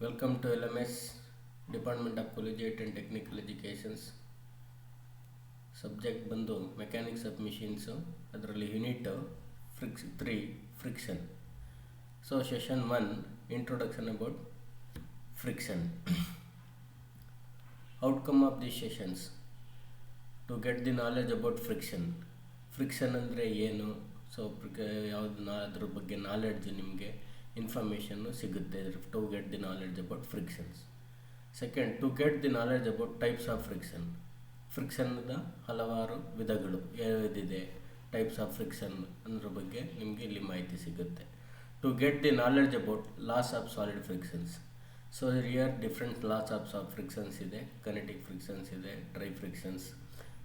Welcome to LMS Department of Collegiate and Technical Educations. Subject ಬಂದು mechanics of machines, ಅದರಲ್ಲಿ unit 3 friction. So session 1 introduction about friction. Outcome of the sessions to get the knowledge about friction. Friction ಅಂದರೆ ಏನು, so ಯಾವುದು ಅದ್ರ ಬಗ್ಗೆ knowledge ನಿಮಗೆ information ಸಿಗುತ್ತೆ to get the knowledge about frictions. Second, to get the knowledge about types of friction. ಫ್ರಿಕ್ಷನ್ದ ಹಲವಾರು ವಿಧಗಳು ಯಾವುದಿದೆ, ಟೈಪ್ಸ್ ಆಫ್ ಫ್ರಿಕ್ಷನ್ ಅನ್ನೋದ್ರ ಬಗ್ಗೆ ನಿಮಗೆ ಇಲ್ಲಿ ಮಾಹಿತಿ ಸಿಗುತ್ತೆ. To get the knowledge about laws of solid frictions. So here different laws of frictions ಇದೆ. ಕನೆಟಿಕ್ ಫ್ರಿಕ್ಷನ್ಸ್ ಇದೆ, ಡ್ರೈ ಫ್ರಿಕ್ಷನ್ಸ್.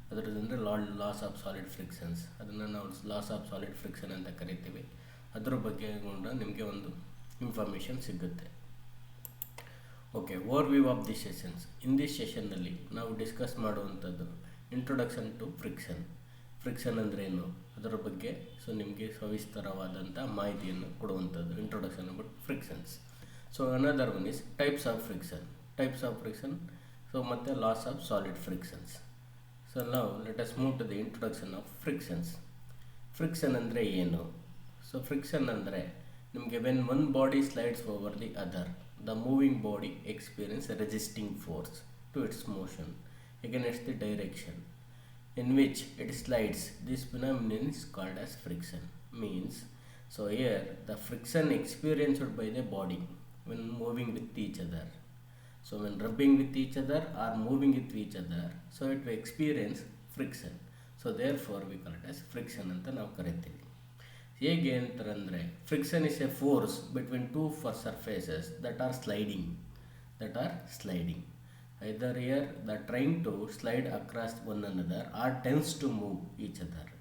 ಅದರದಂದರೆ ಲಾಸ್ ಆಫ್ ಸಾಲಿಡ್ ಫ್ರಿಕ್ಷನ್ಸ್, ಅದನ್ನು ನಾವು ಲಾಸ್ ಆಫ್ ಸಾಲಿಡ್ ಫ್ರಿಕ್ಷನ್ ಅಂತ ಕರಿತೀವಿ. ಅದ್ರ ಬಗ್ಗೆ ಕೂಡ ನಿಮಗೆ ಒಂದು ಇನ್ಫಾರ್ಮೇಷನ್ ಸಿಗುತ್ತೆ. Okay, overview of the sessions. In this ಸೆಷನ್ನಲ್ಲಿ ನಾವು ಡಿಸ್ಕಸ್ ಮಾಡುವಂಥದ್ದು ಇಂಟ್ರೊಡಕ್ಷನ್ ಟು ಫ್ರಿಕ್ಷನ್. ಫ್ರಿಕ್ಷನ್ ಅಂದ್ರೇನು ಅದರ ಬಗ್ಗೆ ಸೊ ನಿಮಗೆ ಸವಿಸ್ತರವಾದಂಥ ಮಾಹಿತಿಯನ್ನು ಕೊಡುವಂಥದ್ದು introduction about frictions. So another one is types of friction. So ಮತ್ತು laws of solid frictions. So ನಾವು let us move to the introduction of frictions. Friction ಅಂದರೆ ಏನು? ಸೊ ಫ್ರಿಕ್ಷನ್ ಅಂದರೆ ನಿಮಗೆ when one body slides over the other, the moving body experience resisting force to its motion against the direction in which it slides. This phenomenon is called as friction. Means, so here the friction experienced by the body when moving with each other. So when rubbing with each other or moving with each other, so it will experience friction. So therefore we call it as friction ಅಂತ ನಾವು ಕರಿತೀವಿ. ಹೇಗೆ ಅಂತಾರಂದರೆ, friction is a force between two surfaces that are sliding. Either here they trying to slide across one another or tends to move each other.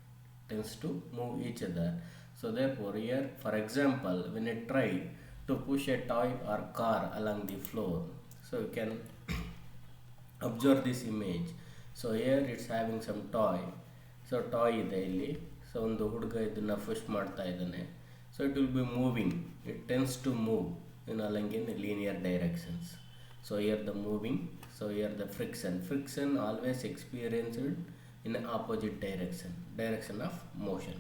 So therefore here, for example, when a try to push a toy or car along the floor, so you can observe this image. So here it's having some toy. So toy ಇದೆ ಇಲ್ಲಿ. So ಒಂದು ಹುಡುಗ ಇದನ್ನು push ಮಾಡ್ತಾ ಇದ್ದಾನೆ. So it will be moving, it tends to move along in linear directions. So here the moving, so here the friction always experienced in opposite direction of motion.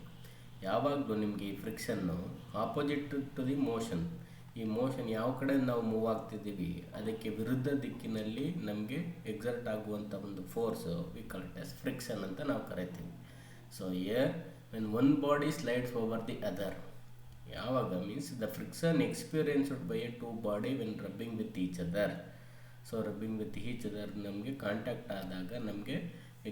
ಯಾವಾಗಲೂ ನಿಮಗೆ ಈ ಫ್ರಿಕ್ಷನ್ನು ಆಪೋಸಿಟ್ ಟು ದಿ ಮೋಷನ್, ಈ motion ಯಾವ ಕಡೆ ನಾವು move ಆಗ್ತಿದ್ದೀವಿ ಅದಕ್ಕೆ ವಿರುದ್ಧ ದಿಕ್ಕಿನಲ್ಲಿ ನಮಗೆ ಎಕ್ಸರ್ಟ್ ಆಗುವಂಥ ಒಂದು force we call it as friction ಅಂತ ನಾವು ಕರಿತೀವಿ. So here when one body slides over the other, ಯಾವಾಗ means the friction experienced by a two body when rubbing with each other. So rubbing with each other ನಮಗೆ contact ಆದಾಗ ನಮಗೆ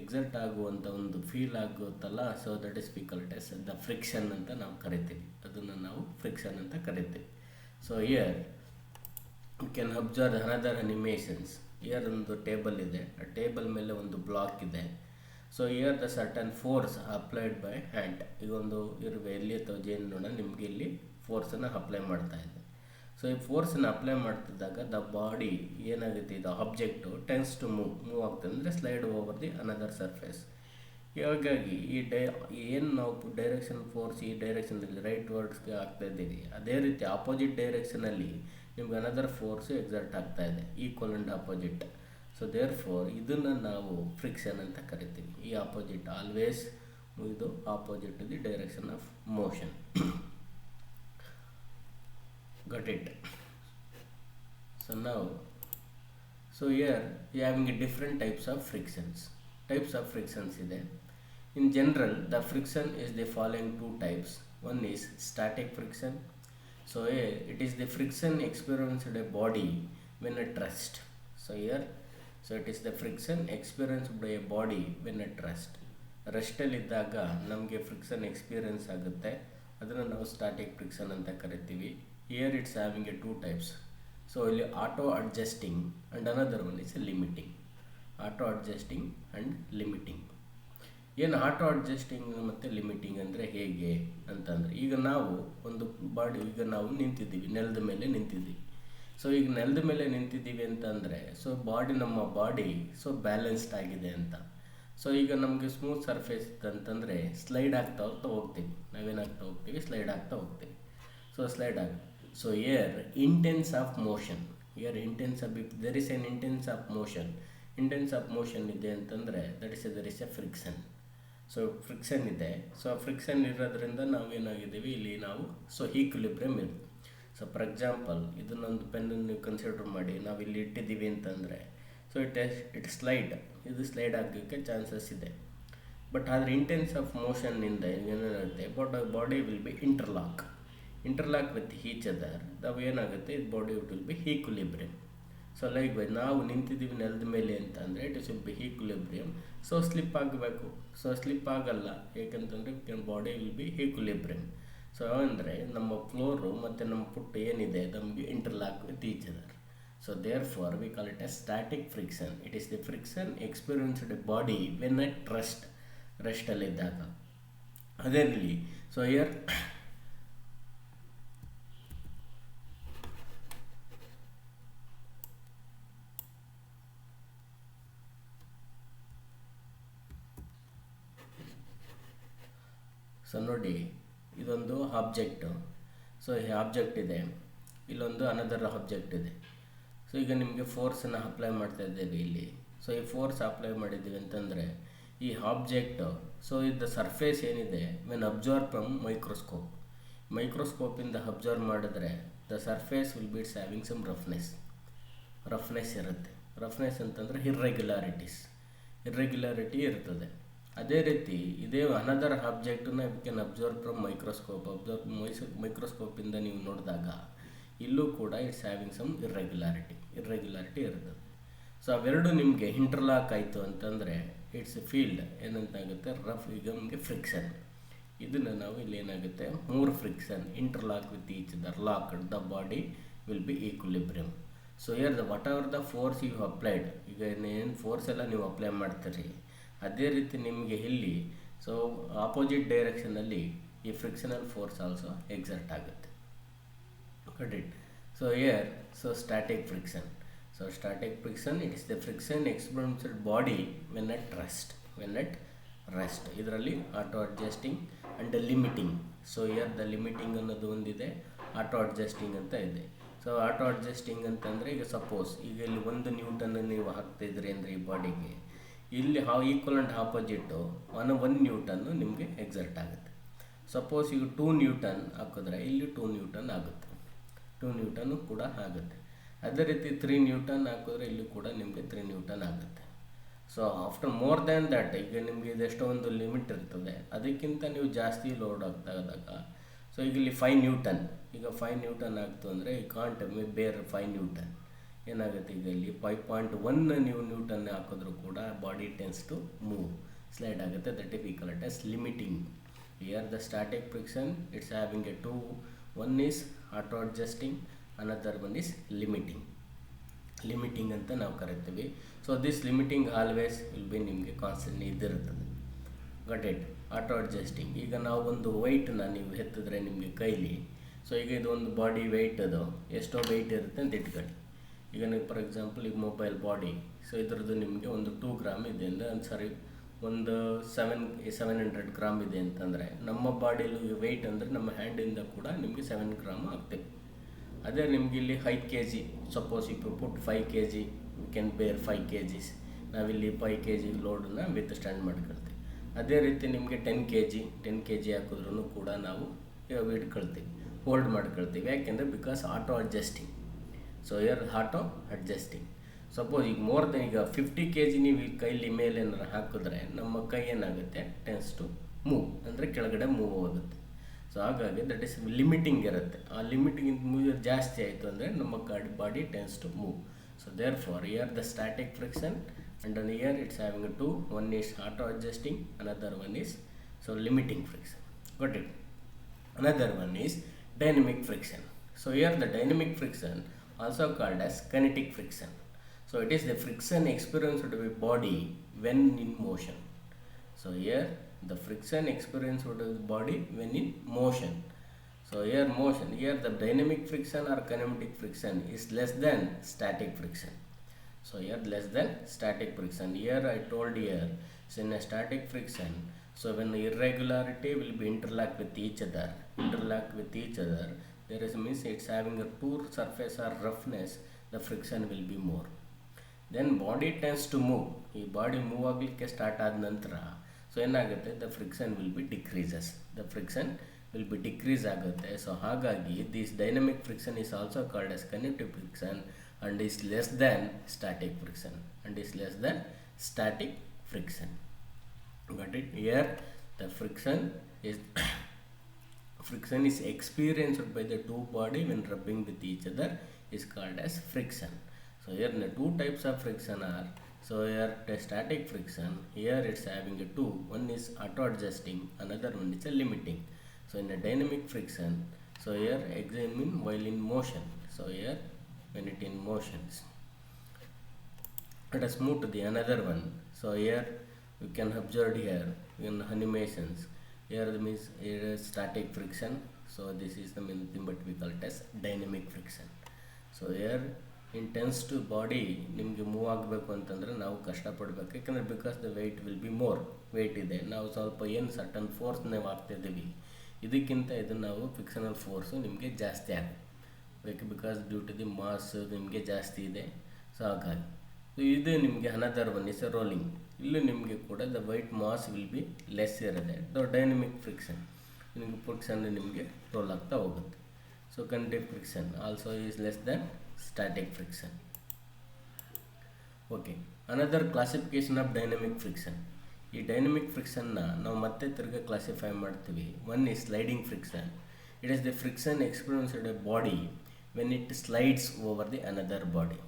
exert ಆಗುವಂಥ ಒಂದು feel ಆಗುತ್ತಲ್ಲ, so that is we call it as the friction ಅಂತ ನಾವು ಕರಿತೀವಿ. ಅದನ್ನು ನಾವು ಫ್ರಿಕ್ಷನ್ ಅಂತ ಕರಿತೀವಿ. So here you can observe another animations. Here ಒಂದು ಟೇಬಲ್ ಇದೆ, ಆ ಟೇಬಲ್ ಮೇಲೆ ಒಂದು ಬ್ಲಾಕ್ ಇದೆ. So here the certain force applied by hand. ಈಗ ಒಂದು ಇರುವೆ ಎಲ್ಲಿ ಅಥವಾ ಜೇನುನೊಣ ನಿಮಗೆ ಇಲ್ಲಿ ಫೋರ್ಸನ್ನು ಅಪ್ಲೈ ಮಾಡ್ತಾ ಇದೆ. ಸೊ ಈ ಫೋರ್ಸನ್ನು ಅಪ್ಲೈ ಮಾಡ್ತಿದ್ದಾಗ ದ ಬಾಡಿ ಏನಾಗುತ್ತೆ, ಇದು ಆಬ್ಜೆಕ್ಟು ಟೆನ್ಸ್ ಟು ಮೂವ್ ಆಗ್ತದೆ ಅಂದರೆ slide over the another surface. ಹಾಗಾಗಿ ಏನು ನಾವು ಡೈರೆಕ್ಷನ್ ಫೋರ್ಸ್ ಈ ಡೈರೆಕ್ಷನಲ್ಲಿ ರೈಟ್ ವರ್ಡ್ಸ್ಗೆ ಆಗ್ತಾ ಇದ್ದೀವಿ, ಅದೇ ರೀತಿ ಆಪೋಸಿಟ್ ಡೈರೆಕ್ಷನಲ್ಲಿ ನಿಮ್ಗೆ ಅನದರ್ ಫೋರ್ಸು ಎಕ್ಸರ್ಟ್ ಆಗ್ತಾ ಇದೆ, equal and opposite. So therefore ಇದನ್ನು ನಾವು ಫ್ರಿಕ್ಷನ್ ಅಂತ ಕರಿತೀವಿ. ಈ ಆಪೋಸಿಟ್ ಆಲ್ವೇಸ್ ಇದು opposite to the direction of motion. got it? So now, so here you having a different types of frictions ಇದೆ. In general, the friction is the following two types. One is static friction. So here it is the friction experienced by a body when at rest. So here, so it is the friction experienced by a body when at rest. ರೆಸ್ಟಲ್ಲಿದ್ದಾಗ ನಮಗೆ friction experience ಆಗುತ್ತೆ, ಅದನ್ನು ನಾವು static friction ಅಂತ ಕರಿತೀವಿ. Here it's having a two types. So ಇಲ್ಲಿ auto adjusting and another one is limiting. ಏನು auto adjusting ಮತ್ತು limiting ಅಂದರೆ ಹೇಗೆ ಅಂತಂದರೆ, ಈಗ ನಾವು ಒಂದು ಬಾಡಿ, ಈಗ ನಾವು ನಿಂತಿದ್ದೀವಿ, ನೆಲದ ಮೇಲೆ ನಿಂತಿದ್ದೀವಿ. ಸೊ ಈಗ ನೆಲದ ಮೇಲೆ ನಿಂತಿದ್ದೀವಿ ಅಂತಂದರೆ, ಸೊ ನಮ್ಮ ಬಾಡಿ ಸೊ ಬ್ಯಾಲೆನ್ಸ್ಡ್ ಆಗಿದೆ ಅಂತ. ಸೊ ಈಗ ನಮಗೆ ಸ್ಮೂತ್ ಸರ್ಫೇಸ್ ಅಂತಂದರೆ ಸ್ಲೈಡ್ ಆಗ್ತಾ ಹೋಗ್ತೀವಿ, ನಾವೇನಾಗ್ತಾ ಹೋಗ್ತೀವಿ, ಸ್ಲೈಡ್ ಆಗ್ತಾ ಹೋಗ್ತೀವಿ. ಸೊ ಸ್ಲೈಡ್ ಆಗುತ್ತೆ. So here intense of motion, Here intense of, if there is an intense of motion ಇದೆ ಅಂತಂದರೆ there is a friction. So friction ಇದೆ. ಸೊ ಫ್ರಿಕ್ಷನ್ ಇರೋದ್ರಿಂದ ನಾವೇನಾಗಿದ್ದೀವಿ ಇಲ್ಲಿ ನಾವು ಸೊ ಈಕ್ವಿಲಿಬ್ರಿಯಮ್ ಇದೆ. ಸೊ ಫಾರ್ ಎಕ್ಸಾಂಪಲ್ ಇದನ್ನೊಂದು ಪೆನ್ನನ್ನು ನೀವು ಕನ್ಸಿಡರ್ ಮಾಡಿ ನಾವು ಇಲ್ಲಿ ಇಟ್ಟಿದ್ದೀವಿ ಅಂತಂದರೆ ಸೊ ಇಟ್ ಸ್ಲೈಡ್, ಇದು ಸ್ಲೈಡ್ ಆಗೋಕ್ಕೆ ಚಾನ್ಸಸ್ ಇದೆ. ಬಟ್ ಆದರೆ ಇಂಟೆನ್ಸ್ ಆಫ್ ಮೋಷನ್ನಿಂದ ಏನಾಗುತ್ತೆ, body will B interlock with each other. ನಾವು ಏನಾಗುತ್ತೆ, body will be equilibrium. So like by ನಾವು ನಿಂತಿದ್ದೀವಿ ನೆಲದ ಮೇಲೆ ಅಂತಂದರೆ it will be equilibrium. So slip ಆಗಬೇಕು, ಸೊ ಸ್ಲಿಪ್ ಆಗಲ್ಲ, ಏಕೆಂತಂದರೆ body will be equilibrium. So ಅಂದರೆ ನಮ್ಮ ಫ್ಲೋರು ಮತ್ತು ನಮ್ಮ ಫುಟ್ ಏನಿದೆ ನಮಗೆ interlock with each other. So therefore we call it a static friction. It is the friction experienced body when at ರೆಸ್ಟಲ್ಲಿದ್ದಾಗ. ಅದೇ ರೀತಿ ಸೊ ಹಿಯರ್ ಸೊ ನೋಡಿ, ಇದೊಂದು ಆಬ್ಜೆಕ್ಟು. ಸೊ ಈ ಆಬ್ಜೆಕ್ಟ್ ಇದೆ, ಇಲ್ಲೊಂದು ಅನದರ್ ಆಬ್ಜೆಕ್ಟ್ ಇದೆ. ಸೊ ಈಗ ನಿಮಗೆ ಫೋರ್ಸನ್ನು ಅಪ್ಲೈ ಮಾಡ್ತಾ ಇದ್ದೇವೆ ಇಲ್ಲಿ. ಸೊ ಈ ಫೋರ್ಸ್ ಅಪ್ಲೈ ಮಾಡಿದ್ದೀವಿ ಅಂತಂದರೆ ಈ ಆಬ್ಜೆಕ್ಟು, ಸೊ ಇದು ಸರ್ಫೇಸ್ ಏನಿದೆ ವೆನ್ ಅಬ್ಸರ್ವ್ ಫ್ರಮ್ ಮೈಕ್ರೋಸ್ಕೋಪಿಂದ ಅಬ್ಸರ್ವ್ ಮಾಡಿದ್ರೆ the surface will be having some roughness ಇರುತ್ತೆ. ರಫ್ನೆಸ್ ಅಂತಂದರೆ ಇರ್ರೆಗ್ಯುಲಾರಿಟಿ ಇರ್ತದೆ. ಅದೇ ರೀತಿ ಇದೇ ಅನದರ್ ಆಬ್ಜೆಕ್ಟನ್ನ ವಿ ಕ್ಯಾನ್ ಅಬ್ಸರ್ವ್ ಫ್ರಮ್ ಮೈಕ್ರೋಸ್ಕೋಪಿಂದ ನೀವು ನೋಡಿದಾಗ ಇಲ್ಲೂ ಕೂಡ ಇಟ್ಸ್ ಹ್ಯಾವಿಂಗ್ ಸಮ್ ಇರ್ರೆಗ್ಯುಲಾರಿಟಿ ಇರ್ತದೆ. ಸೊ ಅವೆರಡು ನಿಮಗೆ ಇಂಟರ್ಲಾಕ್ ಆಯಿತು ಅಂತಂದರೆ ಇಟ್ಸ್ ಫೀಲ್ಡ್ ಏನಂತಾಗುತ್ತೆ, ಈಗ ನಮಗೆ ಫ್ರಿಕ್ಷನ್. ಇದನ್ನು ನಾವು ಇಲ್ಲಿ ಏನಾಗುತ್ತೆ, ಮೂರು friction interlock with each other, locked, the body will be equilibrium. So here whatever the force you applied, ಈಗ ಏನು ಫೋರ್ಸ್ ಎಲ್ಲ ನೀವು ಅಪ್ಲೈ ಮಾಡ್ತೀರಿ ಅದೇ ರೀತಿ ನಿಮಗೆ ಇಲ್ಲಿ ಸೊ ಆಪೋಸಿಟ್ ಡೈರೆಕ್ಷನಲ್ಲಿ ಈ ಫ್ರಿಕ್ಷನಲ್ ಫೋರ್ಸ್ ಆಲ್ಸೋ ಎಕ್ಸರ್ಟ್ ಆಗುತ್ತೆ. got it? So here, so static friction. So static friction, it is the friction experienced body when at rest. ಇದರಲ್ಲಿ auto adjusting and limiting. So here the limiting ಅನ್ನೋದು ಒಂದಿದೆ, auto adjusting ಅಂತ ಇದೆ. So auto adjusting ಅಂತಂದರೆ ಈಗ suppose ಈಗ ಇಲ್ಲಿ 1 Newton ನೀವು ಹಾಕ್ತಾಯಿದ್ರಿ ಅಂದರೆ ಈ ಬಾಡಿಗೆ, ಇಲ್ಲಿ ಈಕ್ವಲ್ ಆ್ಯಂಡ್ ಆಪೋಸಿಟ್ಟು 1 ನ್ಯೂಟನ್ನು ನಿಮಗೆ ಎಕ್ಸರ್ಟ್ ಆಗುತ್ತೆ. ಸಪೋಸ್ ಈಗ 2 ನ್ಯೂಟನ್ ಹಾಕಿದ್ರೆ ಇಲ್ಲಿ 2 ನ್ಯೂಟನ್ ಆಗುತ್ತೆ, 2 ನ್ಯೂಟನ್ನು ಕೂಡ ಆಗುತ್ತೆ. ಅದೇ ರೀತಿ 3 ನ್ಯೂಟನ್ ಹಾಕಿದ್ರೆ ಇಲ್ಲಿ ಕೂಡ ನಿಮಗೆ 3 ನ್ಯೂಟನ್ ಆಗುತ್ತೆ. So after more than that ಈಗ ನಿಮಗೆ ಇದೆಷ್ಟೋ ಒಂದು ಲಿಮಿಟ್ ಇರ್ತದೆ, ಅದಕ್ಕಿಂತ ನೀವು ಜಾಸ್ತಿ ಲೋಡ್ ಆಗ್ತಾ ಇದ್ದಾಗ ಸೊ ಈಗ ಇಲ್ಲಿ 5 ನ್ಯೂಟನ್, ಈಗ 5 ನ್ಯೂಟನ್ ಆಗ್ತು ಅಂದರೆ ಈ ಕಾಂಟ್ ಬೇರ್ 5 ನ್ಯೂಟನ್ ಏನಾಗುತ್ತೆ, ಈಗ ಇಲ್ಲಿ 5.1 ನೀವು ನ್ಯೂಟನ್ ಹಾಕಿದ್ರು ಕೂಡ body tends to move, slide ಆಗುತ್ತೆ. That is we call it as limiting. Here the static friction it's having a 2, one is auto adjusting, another one is limiting ಅಂತ ನಾವು ಕರಿತೀವಿ. So this limiting always will be ನಿಮಗೆ constant ಇದಿರುತ್ತದೆ. Got it? Auto adjusting, ಈಗ ನಾವು ಒಂದು ವೆಯ್ಟನ್ನ ನೀವು ಎತ್ತಿದ್ರೆ ನಿಮಗೆ ಕೈಲಿ, ಸೊ ಈಗ ಇದು ಒಂದು ಬಾಡಿ ವೆಯ್ಟ್, ಅದು ಎಷ್ಟೋ ವೆಯ್ಟ್ ಇರುತ್ತೆ ಅಂತ ಇಟ್ಕೊಳ್ಳಿ. ಈಗ ನೀವು ಫಾರ್ ಎಕ್ಸಾಂಪಲ್ ಈಗ ಮೊಬೈಲ್ ಬಾಡಿ, ಸೊ ಇದರದ್ದು ನಿಮಗೆ ಒಂದು 2 ಗ್ರಾಮ್ ಇದೆ ಅಂದರೆ ಒಂದು 700 ಗ್ರಾಮ್ ಇದೆ ಅಂತಂದರೆ ನಮ್ಮ ಬಾಡಿಯಲ್ಲಿ ವೆಯ್ಟ್ ಅಂದರೆ ನಮ್ಮ ಹ್ಯಾಂಡಿಂದ ಕೂಡ ನಿಮಗೆ 7 ಗ್ರಾಮ್ ಆಗ್ತದೆ. ಅದೇ ನಿಮಗೆ ಇಲ್ಲಿ 5 kg, suppose if you put 5 kg we can bear 5 kgs, ನಾವಿಲ್ಲಿ 5 kg ಲೋಡನ್ನ ವಿತ್ ಸ್ಟ್ಯಾಂಡ್ ಮಾಡ್ಕೊಳ್ತೀವಿ. ಅದೇ ರೀತಿ ನಿಮಗೆ 10 kg ಹಾಕಿದ್ರೂ ಕೂಡ ನಾವು ಇಟ್ಕೊಳ್ತೀವಿ, ಹೋಲ್ಡ್ ಮಾಡ್ಕೊಳ್ತೀವಿ. ಯಾಕೆಂದರೆ because auto adjusting. So here auto adjusting. Suppose ಈಗ ಮೋರ್ ದೆನ್ ಈಗ 50 kg ನೀವು ಈ ಕೈಲಿ ಮೇಲೆ ಏನಾರು ಹಾಕಿದ್ರೆ ನಮ್ಮ ಕೈ ಏನಾಗುತ್ತೆ, ಟೆನ್ಸ್ ಟು ಮೂವ್, ಅಂದರೆ ಕೆಳಗಡೆ ಮೂವ್ ಆಗುತ್ತೆ. ಸೊ ಹಾಗಾಗಿ ದಟ್ ಈಸ್ ಲಿಮಿಟಿಂಗ್ ಇರುತ್ತೆ. ಆ ಲಿಮಿಟಿಂಗ್ ಮೂವ್ ಜಾಸ್ತಿ ಆಯಿತು ಅಂದರೆ ನಮ್ಮ body tends to move. So therefore here the static friction and here it's having 2, one is auto adjusting, another one is so limiting friction. Got it? Another one is dynamic friction. So here the dynamic friction also called as kinetic friction. So it is the friction experienced by body when in motion. So here the friction experienced by the body when in motion. So here motion, here the dynamic friction or kinematic friction is less than static friction. So here less than static friction. Here I told here, so in a static friction, so when the irregularity will be interlocked with each other, there is means it's having a poor surface or roughness, the friction will be more. Then body tends to move. ಈ body move ಆಗಲಿಕ್ಕೆ start ಆದ ನಂತರ so ಏನಾಗುತ್ತೆ, the friction will B decreases. The friction will B decrease ಆಗುತ್ತೆ. So ಹಾಗಾಗಿ this dynamic friction is also called as connective friction and is less than static friction. Got it? Here the friction is experienced by the two body when rubbing with each other is called as friction. So here the two types of friction are, so here the static friction, here it's having a two, one is auto adjusting, another one is a limiting. So in a dynamic friction, so here examine while in motion. So here when it in motions, let us move to the another one. So here you can observe here in animations, here means here is static friction. So this is the main thing, but we call it as dynamic friction. So here intense to body ನಿಮಗೆ move ಆಗಬೇಕು ಅಂತಂದರೆ ನಾವು ಕಷ್ಟಪಡಬೇಕು, ಯಾಕಂದರೆ because the weight will be more. Weight ಇದೆ, ನಾವು ಸ್ವಲ್ಪ ಏನು ಸರ್ಟನ್ ಫೋರ್ಸ್ ನಾವು ಆಗ್ತಿದ್ದೀವಿ, ಇದಕ್ಕಿಂತ ಇದು ನಾವು ಫಿಕ್ಷನಲ್ ಫೋರ್ಸು ನಿಮಗೆ ಜಾಸ್ತಿ ಆಗಬೇಕು, because due to the mass ನಿಮಗೆ ಜಾಸ್ತಿ ಇದೆ. ಸೊ ಹಾಗಾಗಿ ಇದು ನಿಮಗೆ ಅನದರ್ ಒನ್ ಇಸ್ ರೋಲಿಂಗ್. ಇಲ್ಲೂ ನಿಮಗೆ ಕೂಡ the weight mass will be less ಇರುತ್ತೆ. ದ ಡೈನಮಿಕ್ ಫ್ರಿಕ್ಷನ್ ನಿಮಗೆ ಫ್ರಿಕ್ಷನ್ ನಿಮಗೆ ರೋಲ್ ಆಗ್ತಾ ಹೋಗುತ್ತೆ. So connective friction also is less then static friction. Okay, another classification of dynamic friction. ಈ ಡೈನಮಿಕ್ ಫ್ರಿಕ್ಷನ್ನ ನಾವು ಮತ್ತೆ ತಿರ್ಗಿ ಕ್ಲಾಸಿಫೈ ಮಾಡ್ತೀವಿ. One is sliding friction. It is the friction experienced a body when it slides over the another body.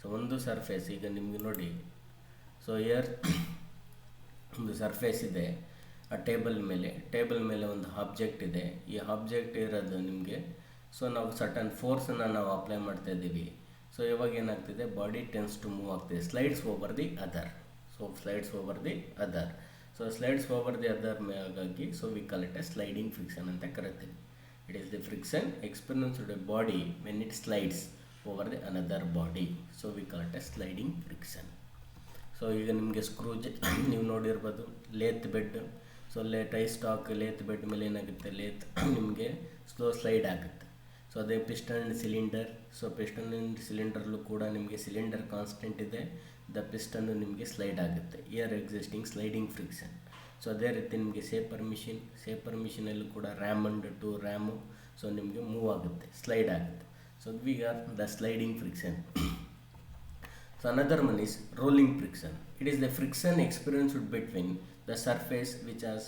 So ಒಂದು surface ಈಗ ನಿಮಗೆ ನೋಡಿ, ಸೊ ಇಯರ್ ಒಂದು ಸರ್ಫೇಸ್ ಇದೆ, ಆ ಟೇಬಲ್ ಮೇಲೆ ಒಂದು ಆಬ್ಜೆಕ್ಟ್ ಇದೆ. ಈ ಆಬ್ಜೆಕ್ಟ್ ಇರೋದು ನಿಮಗೆ, ಸೊ ನಾವು ಸರ್ಟನ್ ಫೋರ್ಸನ್ನು ನಾವು ಅಪ್ಲೈ ಮಾಡ್ತಾ ಇದ್ದೀವಿ. ಸೊ ಇವಾಗ ಏನಾಗ್ತಿದೆ, ಬಾಡಿ ಟೆನ್ಸ್ ಟು ಮೂವ್ ಆಗ್ತಿದೆ, slides over the other. So slides over the other ಹಾಗಾಗಿ so we call it a sliding friction ಅಂತ ಕರಿತೀವಿ. It is the friction experienced a body when it slides over the another body. So we call it a sliding friction. So ಈಗ ನಿಮಗೆ screws ನೀವು ನೋಡಿರ್ಬೋದು, lathe bed. So tailstock lathe bed ಮೇಲೆ ಏನಾಗುತ್ತೆ, lathe ನಿಮಗೆ slow slide ಆಗುತ್ತೆ. So ಅದೇ piston cylinder. So piston ಸಿಲಿಂಡರ್ಲು ಕೂಡ ನಿಮಗೆ ಸಿಲಿಂಡರ್ ಕಾನ್ಸ್ಟೆಂಟ್ ಇದೆ, ದ ಪಿಸ್ಟನ್ನು ನಿಮಗೆ ಸ್ಲೈಡ್ ಆಗುತ್ತೆ. Here existing sliding friction. So ಅದೇ ರೀತಿ ನಿಮಗೆ ಸೇಪರ್ ಮಿಷಿನಲ್ಲೂ ಕೂಡ ram and to ram so ನಿಮಗೆ ಮೂವ್ ಆಗುತ್ತೆ, ಸ್ಲೈಡ್ ಆಗುತ್ತೆ. So we are the sliding friction. So another one is rolling friction. It is the friction experienced between the surface which has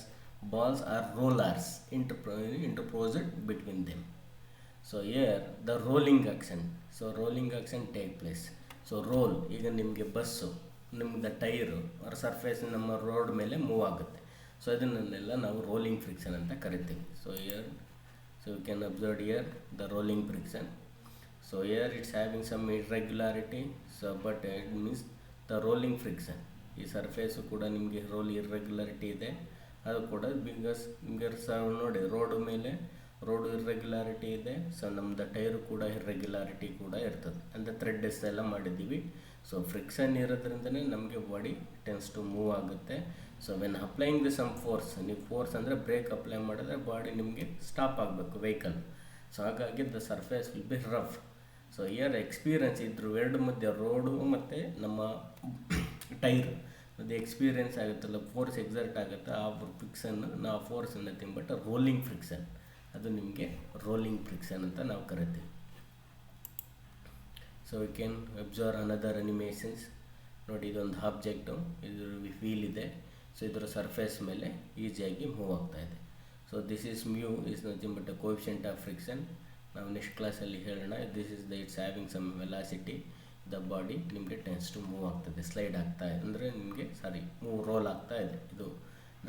balls or rollers interposed between them. So here the rolling action. So rolling action take place. So roll, ಈಗ ನಿಮಗೆ bus ನಿಮ್ದು tyre ಅವ್ರ surface ನಮ್ಮ road ಮೇಲೆ move ಆಗುತ್ತೆ. So ಇದನ್ನೆಲ್ಲ ನಾವು rolling friction ಅಂತ ಕರಿತೀವಿ. So here so you can observe here the rolling friction. So here it's having some irregularity, so but it means the rolling friction. ಈ ಸರ್ಫೇಸು ಕೂಡ ನಿಮಗೆ ರೋಲ್ ಇರ್ರೆಗ್ಯುಲಾರಿಟಿ ಇದೆ, ಅದು ಕೂಡ ಬಿಕಾಸ್ ನಿಮಗೆ ನೋಡಿ ರೋಡು ಇರ್ರೆಗ್ಯುಲಾರಿಟಿ ಇದೆ. ಸೊ ನಮ್ಮದು ಟೈರು ಕೂಡ ಇರ್ರೆಗ್ಯುಲಾರಿಟಿ ಕೂಡ ಇರ್ತದೆ, ಅಂದರೆ ಥ್ರೆಡ್ಸ್ ಎಲ್ಲ ಮಾಡಿದ್ದೀವಿ. ಸೊ ಫ್ರಿಕ್ಷನ್ ಇರೋದ್ರಿಂದನೇ ನಮಗೆ ಬಾಡಿ ಟೆನ್ಸ್ ಟು ಮೂವ್ ಆಗುತ್ತೆ. So when applying the some force, ನೀವು ಫೋರ್ಸ್ ಅಂದರೆ ಬ್ರೇಕ್ ಅಪ್ಲೈ ಮಾಡಿದ್ರೆ ಬಾಡಿ ನಿಮಗೆ ಸ್ಟಾಪ್ ಆಗಬೇಕು ವೆಹಿಕಲ್. ಸೊ ಹಾಗಾಗಿ the surface will be rough. So here experience ಇದ್ರ ಎರಡು ಮಧ್ಯೆ ರೋಡು ಮತ್ತು ನಮ್ಮ ಟೈರ್ ಅದು ಎಕ್ಸ್ಪೀರಿಯನ್ಸ್ ಆಗುತ್ತಲ್ಲ, ಫೋರ್ಸ್ ಎಕ್ಸರ್ಟ್ ಆಗುತ್ತೆ. ಆ ಫ್ರಿಕ್ಷನ್ನು ನಾವು ಫೋರ್ಸನ್ನು ತಿಂಬಟ್ಟು ರೋಲಿಂಗ್ ಫ್ರಿಕ್ಷನ್, ಅದು ನಿಮಗೆ ರೋಲಿಂಗ್ ಫ್ರಿಕ್ಷನ್ ಅಂತ ನಾವು ಕರಿತೀವಿ. So we can observe another animations. ನೋಡಿ, ಇದೊಂದು ಆಬ್ಜೆಕ್ಟು, ಇದ್ರ ವೀಲ್ ಇದೆ. ಸೊ ಇದರ ಸರ್ಫೇಸ್ ಮೇಲೆ ಈಸಿಯಾಗಿ ಮೂವ್ ಆಗ್ತಾ ಇದೆ. So this is mu is nothing but a coefficient of friction. ನಾವು ನೆಕ್ಸ್ಟ್ ಕ್ಲಾಸಲ್ಲಿ ಹೇಳೋಣ. This is it's having some velocity, the body ನಿಮಗೆ ಟೆನ್ಸ್ ಟು ಮೂವ್ ಆಗ್ತದೆ, ಸ್ಲೈಡ್ ಆಗ್ತಾ ಇದೆ, ಅಂದರೆ ನಿಮಗೆ ರೋಲ್ ಆಗ್ತಾ ಇದೆ. ಇದು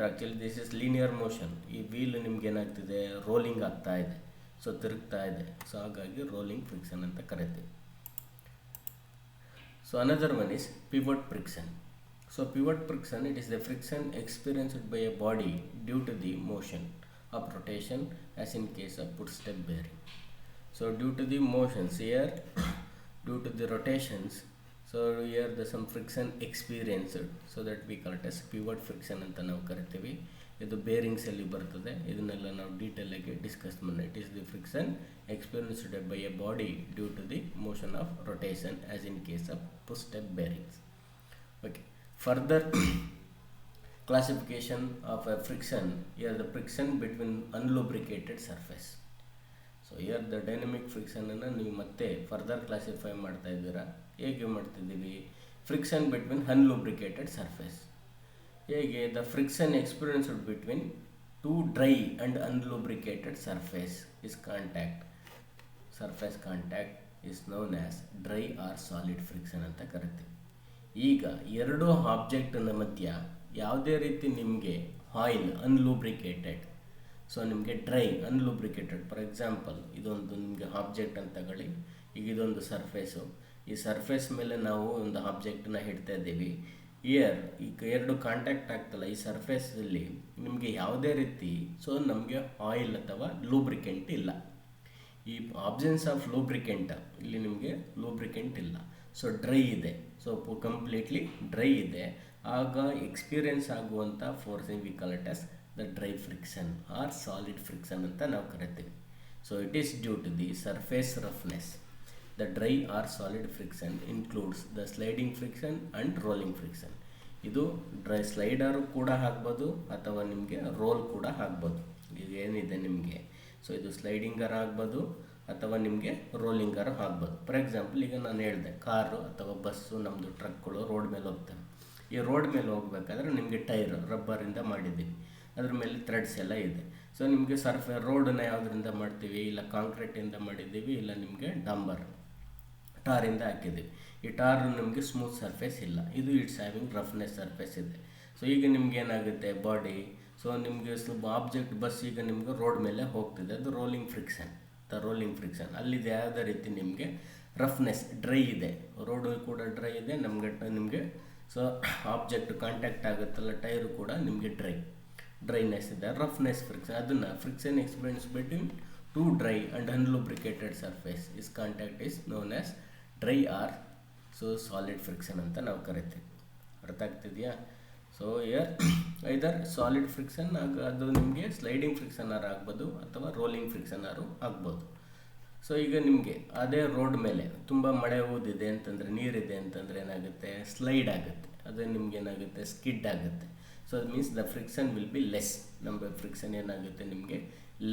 actually this is linear motion. ಈ ವೀಲ್ ನಿಮ್ಗೆ ಏನಾಗ್ತಿದೆ, ರೋಲಿಂಗ್ ಆಗ್ತಾ ಇದೆ, ಸೊ ತಿರುಗ್ತಾ ಇದೆ. ಸೊ ಹಾಗಾಗಿ ರೋಲಿಂಗ್ ಫ್ರಿಕ್ಷನ್ ಅಂತ ಕರಿತೀವಿ. So another one is pivot friction. So pivot friction, it is the friction experienced by a body due to the motion of rotation, as in case of footstep bearing. So due to the motions here, due to the rotations, so here the some friction experienced, so that we call it as pivot friction anta ನಾವು ಕರಿತೀವಿ. ಇದು ಬೇರಿಂಗ್ಸಲ್ಲಿ ಬರ್ತದೆ. ಇದನ್ನೆಲ್ಲ ನಾವು ಡೀಟೇಲಾಗಿ discuss ಮಾಡೋಣ. It is the friction experienced by a body due to the motion of rotation as in case of push step bearings. Okay, further classification of a friction, here the friction between unlubricated surface. So here the dynamic friction ಅನ್ನು ನೀವು ಮತ್ತೆ further classify ಮಾಡ್ತಾ ಇದ್ದೀರಾ. ಹೇಗೆ ಮಾಡ್ತಿದ್ದೀವಿ? Friction between unlubricated surface. ಹೇಗೆ? The friction experienced between two dry and unlubricated surface is contact. Surface contact is known as dry or solid friction ಅಂತ ಕರಿತೀವಿ. ಈಗ ಎರಡು ಆಬ್ಜೆಕ್ಟ್ನ ಮಧ್ಯ ಯಾವುದೇ ರೀತಿ ನಿಮಗೆ ಆಯಿಲ್ ಅನ್ಲೂಬ್ರಿಕೇಟೆಡ್, ಸೊ ನಿಮಗೆ ಡ್ರೈ ಅನ್ಲೂಬ್ರಿಕೇಟೆಡ್, ಫಾರ್ ಎಕ್ಸಾಂಪಲ್ ಇದೊಂದು ನಿಮಗೆ ಆಬ್ಜೆಕ್ಟ್ ಅಂತ ತಗೊಳ್ಳಿ. ಈಗ ಇದೊಂದು ಸರ್ಫೇಸು, ಈ ಸರ್ಫೇಸ್ ಮೇಲೆ ನಾವು ಒಂದು ಆಬ್ಜೆಕ್ಟನ್ನ ಇಡ್ತಾ ಇದ್ದೀವಿ. ಈಗ ಎರಡು ಕಾಂಟ್ಯಾಕ್ಟ್ ಆಗ್ತಲ್ಲ ಈ ಸರ್ಫೇಸಲ್ಲಿ, ನಿಮಗೆ ಯಾವುದೇ ರೀತಿ ಸೊ ನಮಗೆ ಆಯಿಲ್ ಅಥವಾ ಲೂಬ್ರಿಕೆಂಟ್ ಇಲ್ಲ. ಈ ಆಬ್ಸೆನ್ಸ್ ಆಫ್ ಲೂಬ್ರಿಕೆಂಟ್, ಇಲ್ಲಿ ನಿಮಗೆ ಲೂಬ್ರಿಕೆಂಟ್ ಇಲ್ಲ, ಸೊ ಡ್ರೈ ಇದೆ, ಸೊ ಕಂಪ್ಲೀಟ್ಲಿ ಡ್ರೈ ಇದೆ. ಆಗ ಎಕ್ಸ್ಪೀರಿಯನ್ಸ್ ಆಗುವಂಥ force we call it as the dry friction or solid friction ಅಂತ ನಾವು ಕರಿತೀವಿ. So it is due to the surface roughness. The dry or solid friction includes the sliding friction and rolling friction. ಇದು dry slider ಕೂಡ ಆಗ್ಬೋದು ಅಥವಾ ನಿಮಗೆ roll ಕೂಡ ಆಗ್ಬೋದು. ಇದು ಏನಿದೆ ನಿಮಗೆ, ಸೊ ಇದು ಸ್ಲೈಡಿಂಗರ್ ಆಗ್ಬೋದು ಅಥವಾ ನಿಮಗೆ ರೋಲಿಂಗರ್ ಆಗ್ಬೋದು. ಫಾರ್ ಎಕ್ಸಾಂಪಲ್ ಈಗ ನಾನು ಹೇಳಿದೆ, ಕಾರು ಅಥವಾ ಬಸ್ಸು, ನಮ್ಮದು ಟ್ರಕ್ಗಳು ರೋಡ್ ಮೇಲೆ ಹೋಗ್ತವೆ. ಈ ರೋಡ್ ಮೇಲೆ ಹೋಗ್ಬೇಕಾದ್ರೆ ನಿಮಗೆ ಟೈರ್ ರಬ್ಬರಿಂದ ಮಾಡಿದ್ದೀವಿ, ಅದ್ರ ಮೇಲೆ ಥ್ರೆಡ್ಸ್ ಎಲ್ಲ ಇದೆ. ಸೊ ನಿಮಗೆ ರೋಡನ್ನು ಯಾವುದರಿಂದ ಮಾಡ್ತೀವಿ? ಇಲ್ಲ ಕಾಂಕ್ರೀಟಿಂದ ಮಾಡಿದ್ದೀವಿ, ಇಲ್ಲ ನಿಮಗೆ ಡಾಂಬರ್ ಟಾರಿಂದ ಹಾಕಿದ್ದೀವಿ. ಈ ಟಾರ್ ನಿಮಗೆ ಸ್ಮೂತ್ ಸರ್ಫೇಸ್ ಇಲ್ಲ, ಇದು ಇಟ್ಸ್ ಹ್ಯಾವಿಂಗ್ ರಫ್ನೆಸ್ ಸರ್ಫೇಸ್ ಇದೆ. ಸೊ ಈಗ ನಿಮ್ಗೆ ಏನಾಗುತ್ತೆ ಬಾಡಿ, ಸೊ ನಿಮಗೆ ಸ್ವಲ್ಪ ಆಬ್ಜೆಕ್ಟ್ ಬಸ್ ಈಗ ನಿಮಗೆ ರೋಡ್ ಮೇಲೆ ಹೋಗ್ತಿದೆ, ಅದು ರೋಲಿಂಗ್ ಫ್ರಿಕ್ಷನ್. ರೋಲಿಂಗ್ ಫ್ರಿಕ್ಷನ್ ಅಲ್ಲಿದೆ ಯಾವುದೇ ರೀತಿ ನಿಮಗೆ ರಫ್ನೆಸ್ ಡ್ರೈ ಇದೆ, ರೋಡು ಕೂಡ ಡ್ರೈ ಇದೆ, ನಿಮಗೆ ಸೊ ಆಬ್ಜೆಕ್ಟ್ ಕಾಂಟ್ಯಾಕ್ಟ್ ಆಗುತ್ತಲ್ಲ ಟೈರು ಕೂಡ ನಿಮಗೆ ಡ್ರೈನೆಸ್ ಇದೆ, ರಫ್ನೆಸ್ ಫ್ರಿಕ್ಷನ್. ಅದನ್ನು friction experience between two dry and unlubricated surface is contact is known as dry or so solid friction ಅಂತ ನಾವು ಕರಿತೀವಿ. ಅರ್ಥ ಆಗ್ತಿದೆಯಾ? So here either solid friction ಅದು ನಿಮಗೆ ಸ್ಲೈಡಿಂಗ್ ಫ್ರಿಕ್ಷನ್ ಆರು ಆಗ್ಬೋದು ಅಥವಾ ರೋಲಿಂಗ್ ಫ್ರಿಕ್ಷನ್ ಆರು ಆಗ್ಬೋದು. ಸೊ ಈಗ ನಿಮಗೆ ಅದೇ ರೋಡ್ ಮೇಲೆ ತುಂಬ ಮಳೆ ಊದಿದೆ ಅಂತಂದರೆ, ನೀರಿದೆ ಅಂತಂದರೆ ಏನಾಗುತ್ತೆ? ಸ್ಲೈಡ್ ಆಗುತ್ತೆ, ಅದು ನಿಮ್ಗೆ ಏನಾಗುತ್ತೆ? ಸ್ಕಿಡ್ ಆಗುತ್ತೆ. ಸೊ ಅದು means the friction will be less. ನಮ್ಮ ಫ್ರಿಕ್ಷನ್ ಏನಾಗುತ್ತೆ? ನಿಮಗೆ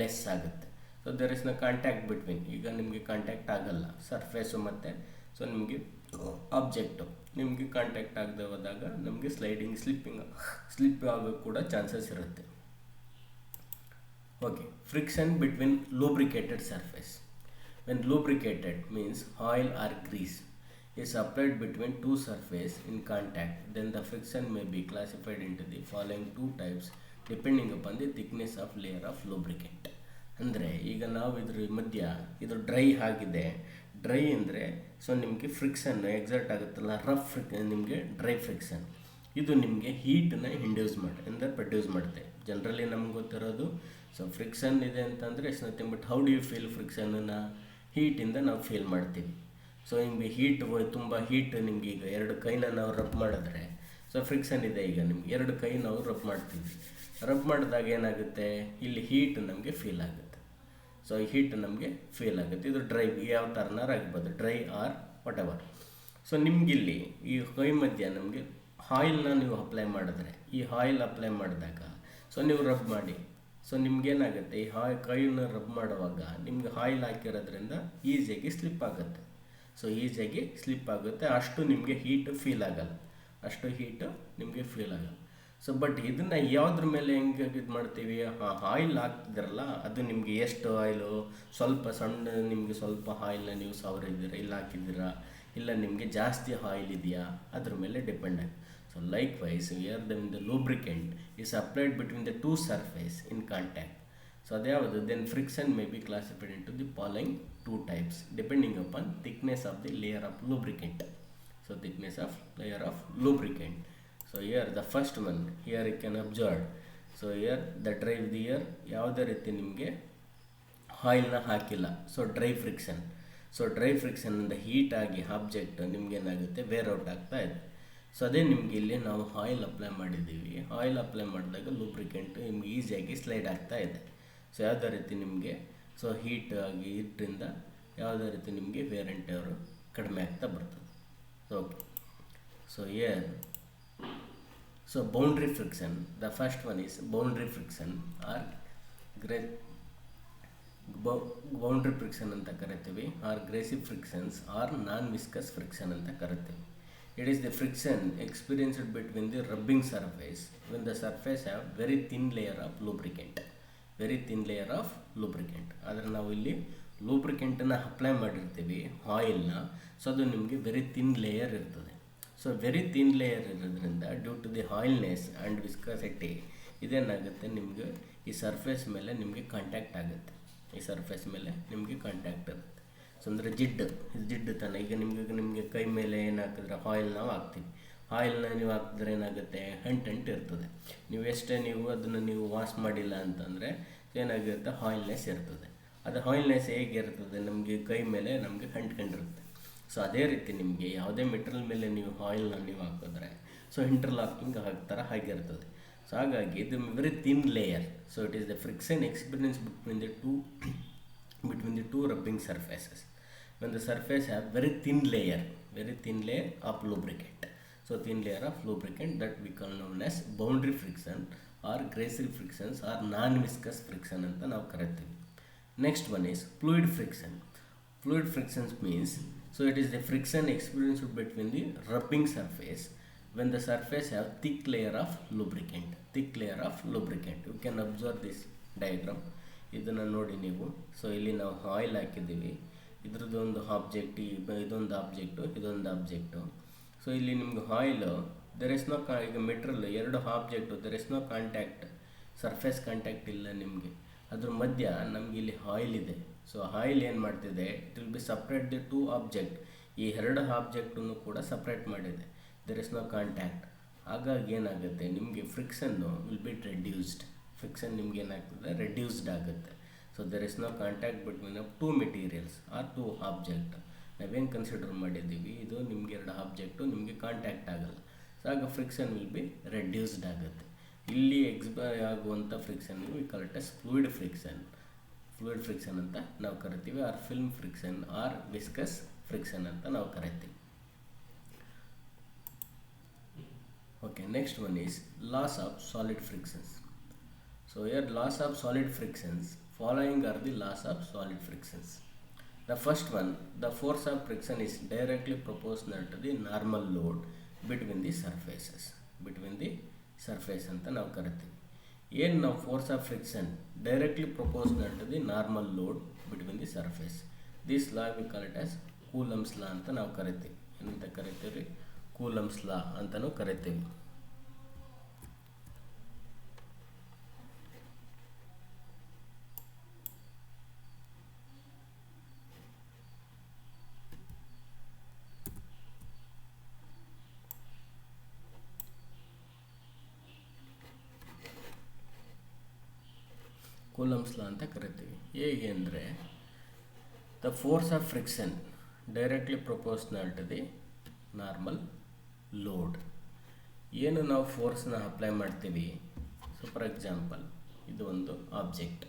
ಲೆಸ್ ಆಗುತ್ತೆ. ಸೊ ದರ್ ಇಸ್ ನ ಕಾಂಟ್ಯಾಕ್ಟ್ ಬಿಟ್ವೀನ್, ಈಗ ನಿಮಗೆ ಕಾಂಟ್ಯಾಕ್ಟ್ ಆಗಲ್ಲ ಸರ್ಫೇಸು ಮತ್ತು ಸೊ ನಿಮಗೆ ಆಬ್ಜೆಕ್ಟು ನಿಮಗೆ ಕಾಂಟ್ಯಾಕ್ಟ್ ಆಗದೆ ಹೋದಾಗ ನಮಗೆ ಸ್ಲಿಪ್ ಆಗೋಕ್ಕೆ ಕೂಡ ಚಾನ್ಸಸ್ ಇರುತ್ತೆ. Okay, friction between lubricated surface. When lubricated means oil or grease is applied between two surfaces in contact, then the friction may be classified into the following two types depending upon the thickness of layer of lubricant. ಅಂದರೆ ಈಗ ನಾವು ಇದ್ರ ಮಧ್ಯ ಇದು dry ಆಗಿದೆ, dry ಅಂದರೆ so ನಿಮಗೆ friction exert ಆಗುತ್ತಲ್ಲ, ರಫ್ ನಿಮಗೆ ಡ್ರೈ ಫ್ರಿಕ್ಷನ್. ಇದು ನಿಮಗೆ ಹೀಟನ್ನ ಇಂಡ್ಯೂಸ್ ಅಂದರೆ ಪ್ರೊಡ್ಯೂಸ್ ಮಾಡುತ್ತೆ. ಜನರಲಿ ನಮ್ಗೆ ಗೊತ್ತಿರೋದು ಸೊ ಫ್ರಿಕ್ಷನ್ ಇದೆ ಅಂತಂದರೆ it's nothing but how do you feel ಫ್ರಿಕ್ಷನನ್ನು? ಹೀಟಿಂದ ನಾವು ಫೀಲ್ ಮಾಡ್ತೀವಿ. ಸೊ ನಿಮಗೆ ತುಂಬ ಹೀಟ್, ನಿಮ್ಗೆ ಈಗ ಎರಡು ಕೈನ ನಾವು ರಬ್ ಮಾಡಿದ್ರೆ ಸೊ ಫ್ರಿಕ್ಷನ್ ಇದೆ. ಈಗ ನಿಮ್ಗೆ ಎರಡು ಕೈ ನಾವು ರಬ್ ಮಾಡ್ತೀವಿ, ರಬ್ ಮಾಡಿದಾಗ ಏನಾಗುತ್ತೆ? ಇಲ್ಲಿ ಹೀಟ್ ನಮಗೆ ಫೀಲ್ ಆಗುತ್ತೆ. ಸೊ ಹೀಟ್ ನಮಗೆ ಫೀಲ್ ಆಗುತ್ತೆ. ಇದು ಡ್ರೈ ಯಾವ ಥರನಾರು ಆಗ್ಬೋದು, dry or whatever. So ನಿಮಗಿಲ್ಲಿ ಈ ಕೈ ಮಧ್ಯ ನಮಗೆ ಆಯಿಲ್ನ ನೀವು ಅಪ್ಲೈ ಮಾಡಿದ್ರೆ, ಈ ಆಯಿಲ್ ಅಪ್ಲೈ ಮಾಡಿದಾಗ ಸೊ ನೀವು ರಬ್ ಮಾಡಿ, ಸೊ ನಿಮ್ಗೇನಾಗುತ್ತೆ? ಈ ಕೈನ ರಬ್ ಮಾಡುವಾಗ ನಿಮ್ಗೆ ಆಯಿಲ್ ಹಾಕಿರೋದ್ರಿಂದ ಈಸಿಯಾಗಿ ಸ್ಲಿಪ್ ಆಗುತ್ತೆ. ಸೊ ಈಸಿಯಾಗಿ ಸ್ಲಿಪ್ ಆಗುತ್ತೆ, ಅಷ್ಟು ನಿಮಗೆ ಹೀಟ್ ಫೀಲ್ ಆಗಲ್ಲ, ಸೊ ಬಟ್ ಇದನ್ನು ಯಾವುದ್ರ ಮೇಲೆ ಹೆಂಗೆ ಇದು ಮಾಡ್ತೀವಿ? ಆಯಿಲ್ ಹಾಕ್ತಿದ್ರಲ್ಲ, ಅದು ನಿಮಗೆ ಎಷ್ಟು ಆಯಿಲು, ಸ್ವಲ್ಪ ಸಣ್ಣ ನಿಮಗೆ ಸ್ವಲ್ಪ ಆಯಿಲ್ನ ನೀವು ಸವರಿದ್ದೀರಾ, ಇಲ್ಲ ಹಾಕಿದ್ದೀರಾ, ಇಲ್ಲ ನಿಮಗೆ ಜಾಸ್ತಿ ಆಯಿಲ್ ಇದೆಯಾ, ಅದ್ರ ಮೇಲೆ ಡಿಪೆಂಡ್ ಆಗುತ್ತೆ. So likewise, here the lubricant is applied between the two surfaces in contact. So then friction may be classified into the following two types depending upon thickness of the layer of lubricant. So thickness of layer of lubricant. So here the first one, here you can observe. So here the drive the here ಯಾವುದೇ ರೀತಿ ನಿಮಗೆ ಆಯಿಲ್ನ ಹಾಕಿಲ್ಲ, so dry friction. So dry ಫ್ರಿಕ್ಷನಿಂದ heat ಆಗಿ object ನಿಮ್ಗೇನಾಗುತ್ತೆ? Wear out ಆಗ್ತಾ ಇದೆ. ಸೊ ಅದೇ ನಿಮಗೆ ಇಲ್ಲಿ ನಾವು ಆಯಿಲ್ ಅಪ್ಲೈ ಮಾಡಿದ್ದೀವಿ. ಆಯಿಲ್ ಅಪ್ಲೈ ಮಾಡಿದಾಗ ಲೂಬ್ರಿಕೆಂಟ್ ನಿಮ್ಗೆ ಈಸಿಯಾಗಿ ಸ್ಲೈಡ್ ಆಗ್ತಾ ಇದೆ. ಸೊ ಯಾವುದೇ ರೀತಿ ನಿಮಗೆ ಸೊ ಹೀಟ್ರಿಂದ ಯಾವುದೇ ರೀತಿ ನಿಮಗೆ ವೇರ್ ಆ್ಯಂಡ್ ಟೇರ್ ಕಡಿಮೆ ಆಗ್ತಾ ಬರ್ತದೆ. Okay, so here so boundary friction, the first one is boundary friction or boundary friction ಅಂತ ಕರಿತೀವಿ, or abrasive frictions or non viscous friction ಅಂತ ಕರಿತೀವಿ. It is the friction experienced between the rubbing surface when the surface have very thin layer of lubricant, very thin layer of lubricant. ಆದರೆ ನಾವು ಇಲ್ಲಿ ಲೂಬ್ರಿಕೆಂಟನ್ನು apply ಮಾಡಿರ್ತೀವಿ ಆಯಿಲ್ನ, so ಅದು ನಿಮಗೆ very thin layer ಇರ್ತದೆ. So very thin layer ಇರೋದ್ರಿಂದ due to the oiliness and viscosity ಇದೇನಾಗುತ್ತೆ, ನಿಮಗೆ ಈ ಸರ್ಫೇಸ್ ಮೇಲೆ ನಿಮಗೆ ಕಾಂಟ್ಯಾಕ್ಟ್ ಆಗುತ್ತೆ. ಈ ಸರ್ಫೇಸ್ ಮೇಲೆ ನಿಮಗೆ ಕಾಂಟ್ಯಾಕ್ಟ್ ಇರುತ್ತೆ. ಸೊ ಅಂದರೆ ಜಿಡ್ಡು ತಾನೆ. ಈಗ ನಿಮಗೆ ಕೈ ಮೇಲೆ ಏನಾಕಿದ್ರೆ ಆಯಿಲ್ ನಾವು ಹಾಕ್ತೀವಿ. ಆಯಿಲ್ನ ನೀವು ಹಾಕಿದ್ರೆ ಏನಾಗುತ್ತೆ, ಅಂಟು ಇರ್ತದೆ. ನೀವು ಎಷ್ಟೇ ಅದನ್ನು ನೀವು ವಾಶ್ ಮಾಡಿಲ್ಲ ಅಂತಂದರೆ ಏನಾಗಿರುತ್ತೆ, ಆಯಿಲ್ನೆಸ್ ಇರ್ತದೆ. ಅದು ಆಯಿಲ್ನೆಸ್ ಹೇಗಿರ್ತದೆ, ನಮಗೆ ಕೈ ಮೇಲೆ ನಮಗೆ ಅಂಟ್ಕೊಂಡಿರುತ್ತೆ. ಸೊ ಅದೇ ರೀತಿ ನಿಮಗೆ ಯಾವುದೇ ಮೆಟೀರಿಯಲ್ ಮೇಲೆ ನೀವು ಆಯಿಲ್ನ ನೀವು ಹಾಕಿದ್ರೆ ಸೊ ಇಂಟರ್ಲಾಕಿಂಗ್ ಥರ ಆಗಿರ್ತದೆ. ಸೊ ಹಾಗಾಗಿ ಇದು very thin layer. So it is the friction experience between the two rubbing surfaces when the surface have very thin layer of lubricant. So thin layer of lubricant that we call known as boundary friction or abrasive frictions or non-viscous friction ಅಂತ ನಾವು ಕರಿತೀವಿ. Next one is fluid friction. Fluid frictions means, so it is the friction experienced between the rubbing surface when the surface have thick layer of lubricant. You can observe this diagram. ಇದನ್ನು ನೋಡಿ ನೀವು. So ಇಲ್ಲಿ ನಾವು oil ಹಾಕಿದ್ದೀವಿ, ಇದ್ರದ್ದು ಒಂದು object, ಇದೊಂದು object. So ಇಲ್ಲಿ ನಿಮ್ಗೆ ಆಯಿಲು ದೆರ್ ಇಸ್ ನೋ ಈಗ ಮೆಟೀರಿಯಲ್ ಎರಡು object, there is no contact, surface contact ಇಲ್ಲ ನಿಮಗೆ. ಅದ್ರ ಮಧ್ಯ ನಮಗೆ ಇಲ್ಲಿ ಆಯಿಲ್ ಇದೆ. ಸೊ ಆಯಿಲ್ ಏನು ಮಾಡ್ತಿದೆ, it will B separate the two object. ಈ ಎರಡು ಆಬ್ಜೆಕ್ಟನ್ನು ಕೂಡ ಸಪ್ರೇಟ್ ಮಾಡಿದೆ, ದೆರ್ ಇಸ್ ನೋ ಕಾಂಟ್ಯಾಕ್ಟ್. ಹಾಗಾಗಿ ಏನಾಗುತ್ತೆ, ನಿಮಗೆ ಫ್ರಿಕ್ಷನ್ನು ವಿಲ್ ಬಿ ರೆಡ್ಯೂಸ್ಡ್. ಫ್ರಿಕ್ಷನ್ ನಿಮ್ಗೆ ಏನಾಗ್ತದೆ, ರೆಡ್ಯೂಸ್ಡ್ ಆಗುತ್ತೆ. So there is no contact between two materials or two object. ನಾವೇನು ಕನ್ಸಿಡರ್ ಮಾಡಿದ್ದೀವಿ, ಇದು ನಿಮ್ಗೆ ಎರಡು ಆಬ್ಜೆಕ್ಟು ನಿಮಗೆ ಕಾಂಟ್ಯಾಕ್ಟ್ ಆಗಲ್ಲ. ಸೊ ಆಗ ಫ್ರಿಕ್ಷನ್ ವಿಲ್ ಬಿ ರೆಡ್ಯೂಸ್ಡ್ ಆಗುತ್ತೆ. ಇಲ್ಲಿ ಆಗುವಂಥ friction we call it as fluid friction ಅಂತ ನಾವು ಕರಿತೀವಿ, or film friction or viscous friction ಅಂತ ನಾವು ಕರಿತೀವಿ. Okay, next one is laws of solid frictions. So here laws of solid frictions, following are the loss of solid frictions. The first one, the force of friction is directly proportional to the normal load between the surfaces. ಅಂತ ನಾವು ಕರಿತೀವಿ. ಏನು ನಾವು force of friction directly proportional to the normal load between the surface. This law we call it as Coulomb's law ಅಂತ ನಾವು ಕರಿತೀವಿ. ಏನಂತ ಕರಿತೀವಿ, ಕೂಲಮ್ಸ್ ಲಾ ಅಂತಲೂ ಕರಿತೀವಿ. ಕೂಲಮ್ಸ್ ಲಾ ಅಂತ ಕರಿತೀವಿ. ಹೇಗೆ ಅಂದರೆ, the force of friction directly proportional to the normal load. ಏನು ನಾವು ಫೋರ್ಸ್ನ ಅಪ್ಲೈ ಮಾಡ್ತೀವಿ. ಸೊ ಫಾರ್ ಎಕ್ಸಾಂಪಲ್, ಇದು ಒಂದು ಆಬ್ಜೆಕ್ಟ್,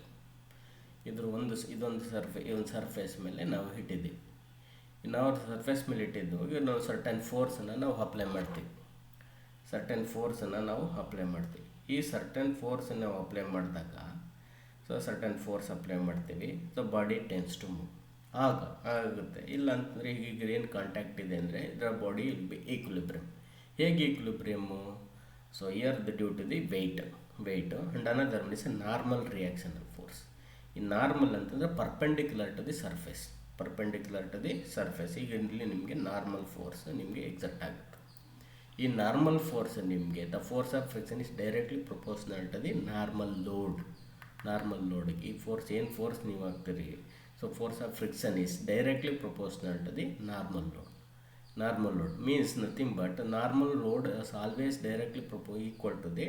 ಇದೊಂದು ಸರ್ಫೇಸ್ ಮೇಲೆ ನಾವು ಇಟ್ಟಿದ್ದೀವಿ. ನಾವು ಸರ್ಫೇಸ್ ಮೇಲೆ ಇಟ್ಟಿದ್ದು ನಾವು ಸರ್ಟನ್ ಫೋರ್ಸನ್ನು ನಾವು ಅಪ್ಲೈ ಮಾಡ್ತೀವಿ. ಈ ಸರ್ಟನ್ ಫೋರ್ಸನ್ನು ನಾವು ಅಪ್ಲೈ ಮಾಡಿದಾಗ, ಸೊ ಸರ್ಟನ್ ಫೋರ್ಸ್ ಅಪ್ಲೈ ಮಾಡ್ತೀವಿ, so body tends to move. ಆಗುತ್ತೆ. ಇಲ್ಲ ಅಂತಂದರೆ ಈಗ ಏನು ಕಾಂಟ್ಯಾಕ್ಟ್ ಇದೆ ಅಂದರೆ ಇದರ ಬಾಡಿ ವಿಲ್ ಬಿ ಈಕ್ವಿಲಿಬ್ರಿಯಮ್. ಹೇಗೆ equilibrium? So here the due to the weight and another one is a normal reactional force. ಈ ನಾರ್ಮಲ್ ಅಂತಂದರೆ ಪರ್ಪೆಂಡಿಕ್ಯುಲರ್ ಟು ದಿ ಸರ್ಫೇಸ್. ಈಗ ಇಲ್ಲಿ ನಿಮಗೆ ನಾರ್ಮಲ್ ಫೋರ್ಸ್ ನಿಮಗೆ ಎಕ್ಸೆಕ್ಟ್ ಆಗುತ್ತೆ. ಈ ನಾರ್ಮಲ್ ಫೋರ್ಸ್ ನಿಮಗೆ, the force of friction is directly proportional to the normal ಲೋಡ್ಗೆ ಈ ಫೋರ್ಸ್ ನೀವು ಹಾಕ್ತೀರಿ. So force of friction is directly proportional to the normal load means nothing but normal load is always directly equal to the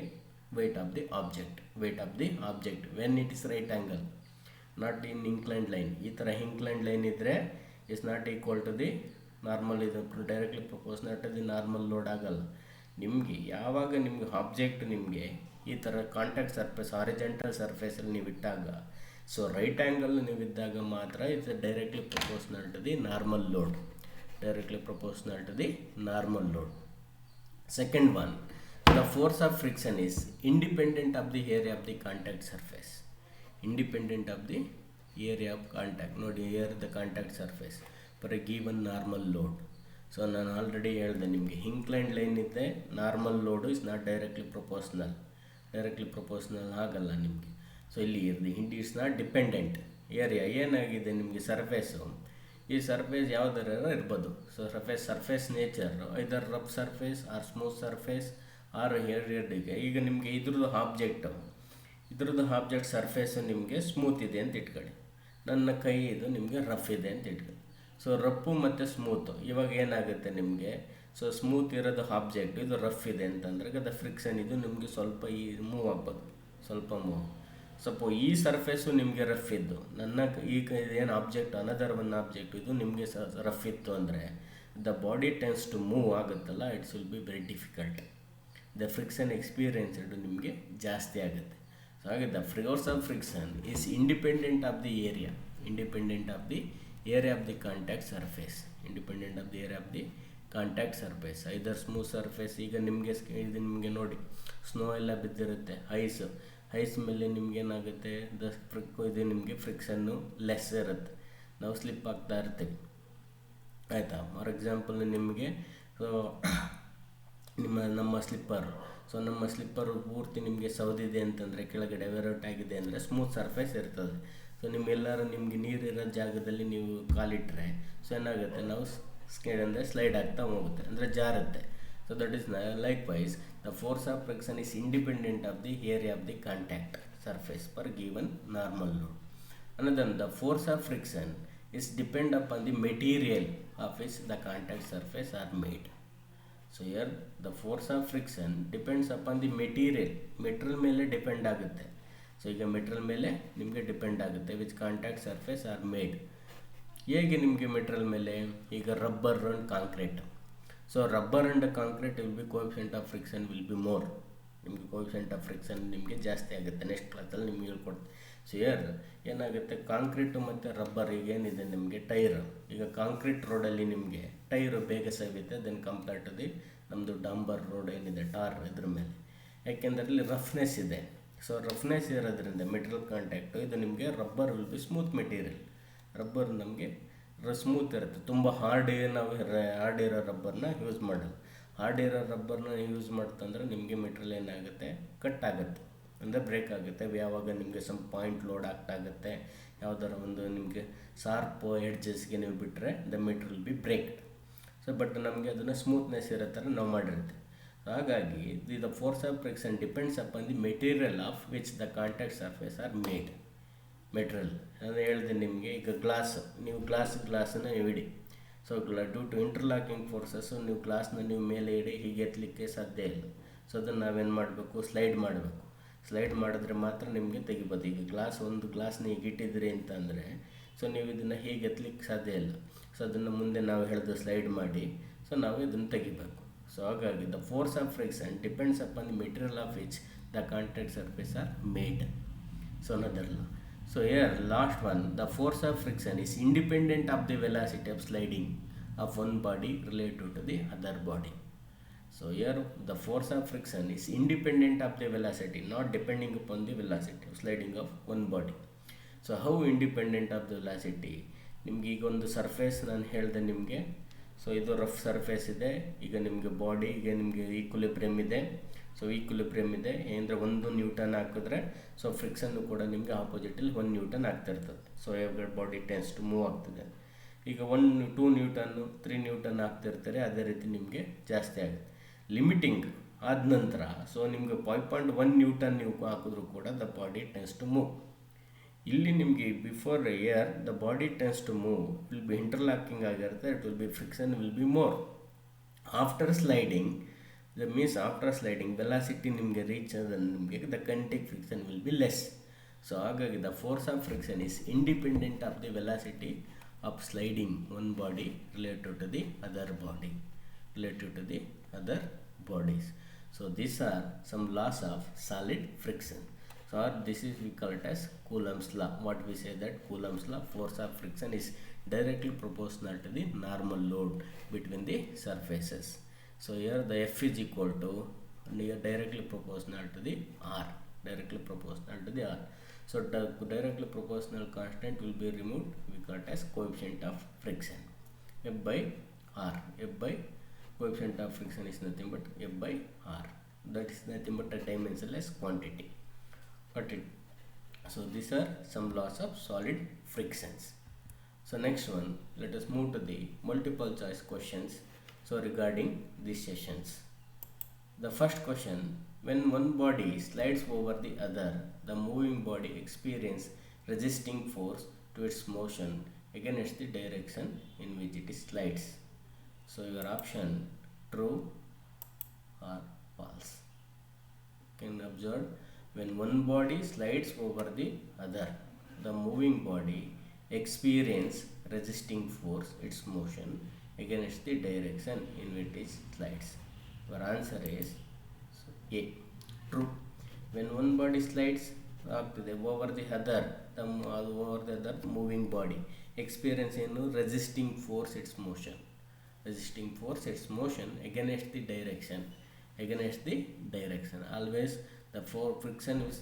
weight of the object when it is right angle, not in inclined line. ಈ ಥರ inclined line ಇದ್ದರೆ is not equal to the normal, ಇದು directly proportional to the normal load ಆಗಲ್ಲ. ನಿಮಗೆ ಯಾವಾಗ ನಿಮ್ಗೆ object ನಿಮಗೆ ಈ ಥರ ಕಾಂಟ್ಯಾಕ್ಟ್ ಸರ್ಫೇಸ್ ಹಾರಿಜಾಂಟಲ್ ಸರ್ಫೇಸಲ್ಲಿ ನೀವು ಇಟ್ಟಾಗ, ಸೊ ರೈಟ್ ಆ್ಯಂಗಲ್ ನೀವು ಇದ್ದಾಗ ಮಾತ್ರ it's directly proportional to the normal load. Directly proportional to the normal load. Second one, the force of friction is independent of the area of the contact surface. Independent of the area of contact. ನೋಡಿ, here the contact surface for a given normal load. So ನಾನು already ಹೇಳಿದೆ ನಿಮಗೆ, ಇಂಕ್ಲೈನ್ಡ್ line ಇದೆ, normal load is not directly proportional ಆಗಲ್ಲ ನಿಮಗೆ. So ಇಲ್ಲಿ it's not dependent area. ಏನಾಗಿದೆ ನಿಮಗೆ ಸರ್ಫೇಸು, ಈ ಸರ್ಫೇಸ್ ಯಾವುದರ ಇರ್ಬೋದು. So surface nature either rough surface or smooth surface or ಹೇರ್ಡಿಗೆ. ಈಗ ನಿಮಗೆ ಇದ್ರದ್ದು ಆಬ್ಜೆಕ್ಟ್ ಸರ್ಫೇಸು ನಿಮಗೆ ಸ್ಮೂತ್ ಇದೆ ಅಂತ ಇಟ್ಕೊಳ್ಳಿ, ನನ್ನ ಕೈ ಇದು ನಿಮಗೆ ರಫ್ ಇದೆ ಅಂತ ಇಟ್ಕೊಳ್ಳಿ. ಸೊ ರಫು ಮತ್ತು ಸ್ಮೂತು, ಇವಾಗ ಏನಾಗುತ್ತೆ ನಿಮಗೆ, ಸೊ ಸ್ಮೂತ್ ಇರೋದು ಆಬ್ಜೆಕ್ಟ್, ಇದು ರಫ್ ಇದೆ ಅಂತಂದ್ರೆ ಅದು ಫ್ರಿಕ್ಷನ್ ಇದು ನಿಮಗೆ ಸ್ವಲ್ಪ ಮೂವ್ ಆಗ್ಬೋದು, ಸ್ವಲ್ಪ ಈ ಸರ್ಫೇಸು ನಿಮಗೆ ರಫ್ ಇದ್ದು, ನನ್ನ ಈಗ ಏನು ಆಬ್ಜೆಕ್ಟ್ ಅನದರ್ ಒನ್ ಆಬ್ಜೆಕ್ಟ್ ಇದು ನಿಮಗೆ ರಫ್ ಇತ್ತು ಅಂದರೆ the body tends to move ಆಗುತ್ತಲ್ಲ, it's will be very difficult. The friction experience ನಿಮಗೆ ಜಾಸ್ತಿ ಆಗುತ್ತೆ. ಸೊ ಹಾಗೆ the force of friction is independent of the area of the contact surface. Either smooth surface. ಈಗ ಇದು ನಿಮಗೆ ನೋಡಿ, ಸ್ನೋ ಎಲ್ಲ ಬಿದ್ದಿರುತ್ತೆ, ಐಸ್ ಮೇಲೆ ನಿಮ್ಗೇನಾಗುತ್ತೆ, ಇದು ನಿಮಗೆ ಫ್ರಿಕ್ಷನ್ನು ಲೆಸ್ ಇರುತ್ತೆ, ನಾವು ಸ್ಲಿಪ್ ಆಗ್ತಾ ಇರ್ತೀವಿ, ಆಯಿತಾ. ಫಾರ್ ಎಕ್ಸಾಂಪಲ್ ನಿಮಗೆ ನಮ್ಮ ಸ್ಲಿಪ್ಪರು ಪೂರ್ತಿ ನಿಮಗೆ ಸೌದಿದೆ ಅಂತಂದರೆ, ಕೆಳಗಡೆ ವೆರೋಟ್ ಆಗಿದೆ ಅಂದರೆ ಸ್ಮೂತ್ ಸರ್ಫೇಸ್ ಇರ್ತದೆ. ಸೊ ನಿಮ್ಗೆಲ್ಲರೂ ನಿಮಗೆ ನೀರಿರೋ ಜಾಗದಲ್ಲಿ ನೀವು ಕಾಲಿಟ್ಟರೆ ಸೊ ಏನಾಗುತ್ತೆ, ನಾವು ಅಂದರೆ ಸ್ಲೈಡ್ ಆಗ್ತಾ ಹೋಗುತ್ತೆ, ಅಂದರೆ ಜಾರುತ್ತೆ. So that is likewise the force of friction is independent of the area of the contact surface per given normal load. Another, the force of friction is depend upon the material of which the contact surface are made. So here the force of friction depends upon the material ಮೇಲೆ depend ಆಗುತ್ತೆ. So ಈಗ material ಮೇಲೆ ನಿಮಗೆ depend ಆಗುತ್ತೆ which contact surface are made. ಹೇಗೆ ನಿಮಗೆ material ಮೇಲೆ, ಈಗ rubber and concrete. So rubber and concrete will be coefficient of friction will be more. ನಿಮಗೆ ಕೋಎಫಿಷಿಯಂಟ್ ಆಫ್ ಫ್ರಿಕ್ಷನ್ ನಿಮಗೆ ಜಾಸ್ತಿ ಆಗುತ್ತೆ. ನೆಕ್ಸ್ಟ್ ಕ್ಲಾಸಲ್ಲಿ ನಿಮ್ಗೆ ಹೇಳ್ಕೊಡ್ತೀನಿ. ಸೊ ಏನಾಗುತ್ತೆ, ಕಾಂಕ್ರೀಟು ಮತ್ತು ರಬ್ಬರ್ ಈಗ ಏನಿದೆ ನಿಮಗೆ ಟೈರ್. ಈಗ ಕಾಂಕ್ರೀಟ್ ರೋಡಲ್ಲಿ ನಿಮಗೆ ಟೈರು ಬೇಗ ಸವಿಯುತ್ತೆ ದೆನ್ ಕಂಪೇರ್ ಟು ದಿ ನಮ್ಮದು ಡಾಂಬರ್ ರೋಡ್ ಏನಿದೆ ಟಾರ್ ಇದ್ರ ಮೇಲೆ. ಯಾಕೆಂದರೆ ಇಲ್ಲಿ ರಫ್ನೆಸ್ ಇದೆ. ಸೊ ರಫ್ನೆಸ್ ಇರೋದ್ರಿಂದ ಮೆಟೀರಿಯಲ್ ಕಾಂಟ್ಯಾಕ್ಟು ಇದು ನಿಮಗೆ rubber will be smooth material. Rubber ನಮಗೆ ಸ್ಮೂತ್ ಇರುತ್ತೆ. ತುಂಬ ಹಾರ್ಡ್ ಇರೋ ರಬ್ಬರ್ನ ಯೂಸ್ ಮಾಡೋದು. ಹಾರ್ಡ್ ಇರೋ ರಬ್ಬರ್ನ ಯೂಸ್ ಮಾಡ್ತಂದ್ರೆ ನಿಮಗೆ ಮೆಟೀರಿಯಲ್ ಏನಾಗುತ್ತೆ, ಕಟ್ ಆಗುತ್ತೆ, ಅಂದರೆ ಬ್ರೇಕ್ ಆಗುತ್ತೆ. ಯಾವಾಗ ನಿಮಗೆ ಸಮ್ ಪಾಯಿಂಟ್ ಲೋಡ್ ಆಗ್ತಾಗುತ್ತೆ, ಯಾವುದಾರ ಒಂದು ನಿಮಗೆ ಶಾರ್ಪ್ ಎಡ್ಜಸ್ಗೆ ನೀವು ಬಿಟ್ಟರೆ the material be breaked. So but ನಮಗೆ ಅದನ್ನು ಸ್ಮೂತ್ನೆಸ್ ಇರೋ ಥರ ನಾವು ಮಾಡಿರ್ತೀವಿ. ಹಾಗಾಗಿ the force of friction depends upon the material of which the contact surface are made. Material ನಾನು ಹೇಳಿದೆ ನಿಮಗೆ, ಈಗ ನೀವು ಗ್ಲಾಸನ್ನು ನೀವು ಇಡಿ. So due to interlocking forces ನೀವು ಗ್ಲಾಸ್ನ ನೀವು ಮೇಲೆ ಇಡಿ, ಹೀಗೆ ಎತ್ತಲಿಕ್ಕೆ ಸಾಧ್ಯ ಇಲ್ಲ. ಸೊ ಅದನ್ನು ನಾವೇನು ಮಾಡಬೇಕು, ಸ್ಲೈಡ್ ಮಾಡಬೇಕು. ಸ್ಲೈಡ್ ಮಾಡಿದ್ರೆ ಮಾತ್ರ ನಿಮಗೆ ತೆಗಿಬೋದು. ಈಗ ಒಂದು ಗ್ಲಾಸ್ನ ಈಗ ಇಟ್ಟಿದ್ರಿ ಅಂತಂದರೆ ಸೊ ನೀವು ಇದನ್ನು ಹೀಗೆ ಎತ್ತಲಿಕ್ಕೆ ಸಾಧ್ಯ ಇಲ್ಲ. ಸೊ ಅದನ್ನು ಮುಂದೆ ನಾವು ಹೇಳಿದು ಸ್ಲೈಡ್ ಮಾಡಿ ಸೊ ನಾವು ಇದನ್ನು ತೆಗಿಬೇಕು. ಸೊ ಹಾಗಾಗಿ the force of friction depends upon the material of which the contact surface are made. So another law. So here last one, the force of friction is independent of the velocity of sliding of one body relative to the other body. So here the force of friction is independent of the velocity, not depending upon the velocity of sliding of one body. So how independent of the velocity? ನಿಮ್ಗೆ ಈಗ ಒಂದು surface ನಾನು ಹೇಳಿದೆ ನಿಮಗೆ. So ಇದು rough surface ಇದೆ. ಈಗ ನಿಮಗೆ ಬಾಡಿ ಈಗ ನಿಮಗೆ ಈಕ್ವಿಲಿಬ್ರಿಯಮ್ ಇದೆ. ಸೊ ಈಕ್ವಿಲಿಬ್ರಿಯಮ್ ಇದೆ ಅಂದರೆ 1 ನ್ಯೂಟನ್ ಹಾಕಿದ್ರೆ ಸೊ ಫ್ರಿಕ್ಷನ್ನು ಕೂಡ ನಿಮಗೆ ಆಪೋಸಿಟಲ್ಲಿ 1 ನ್ಯೂಟನ್ ಆಗ್ತಿರ್ತದೆ. So every body tends to move ಆಗ್ತದೆ. ಈಗ 2 ನ್ಯೂಟನ್ನು 3 ನ್ಯೂಟನ್ ಆಗ್ತಿರ್ತಾರೆ, ಅದೇ ರೀತಿ ನಿಮಗೆ ಜಾಸ್ತಿ ಆಗುತ್ತೆ. ಲಿಮಿಟಿಂಗ್ ಆದ ನಂತರ ಸೊ ನಿಮಗೆ 5.1 ನ್ಯೂಟನ್ ನೀವು ಹಾಕಿದ್ರು ಕೂಡ the body tends to move. ಇಲ್ಲಿ ನಿಮಗೆ before air the body tends to move will be interlocking ಆಗಿರುತ್ತೆ, it will be friction will be more. After sliding after sliding velocity ನಿಮಗೆ ರೀಚ್ ಆದ್ರೆ ನಿಮಗೆ the kinetic friction will be less. So ಹಾಗಾಗಿ the force of friction is independent of the velocity of sliding one body relative to the other bodies. So these are some laws of solid friction. So this is we call it as Coulomb's law. What we say that Coulomb's law, force of friction is directly proportional to the normal load between the surfaces. So here the F is equal to directly proportional to the R, directly proportional to the R. So the directly proportional constant will be removed. We call it as coefficient of friction, F by R. F by coefficient of friction is nothing but F by R. That is nothing but a dimensionless quantity. Got it? So these are some laws of solid frictions. So next one, let us move to the multiple choice questions. So regarding these sessions, the first question: when one body slides over the other, the moving body experiences resisting force to its motion against the direction in which it slides. So your option true or false. You can observe, when one body slides over the other, the moving body experiences resisting force its motion against the direction in which it slides. Our answer is A, true. When one body slides over the other, the moving body experiences resisting force its motion, resisting force its motion against the direction, always the friction is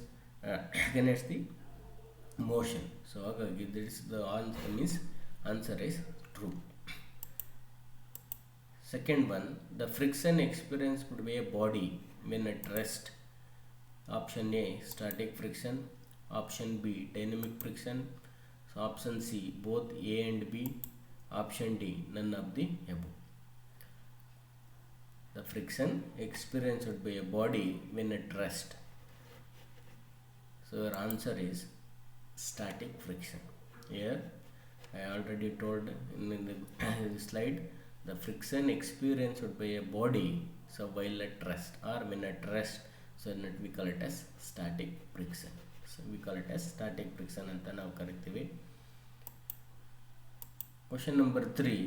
against the motion. So this is the answer, means answer is true. Second one, the friction experienced by a body when at rest. Option A, static friction. Option B, dynamic friction. So option C, both A and B. Option D, none of the above. The friction experienced by a body when at rest. So your answer is static friction. Here I already told in the slide, the friction experienced by a body, so while at rest or when at rest, so we call it as static friction. So we call it as static friction anta ನಾವು ಕರಿತೀವಿ. Question number 3,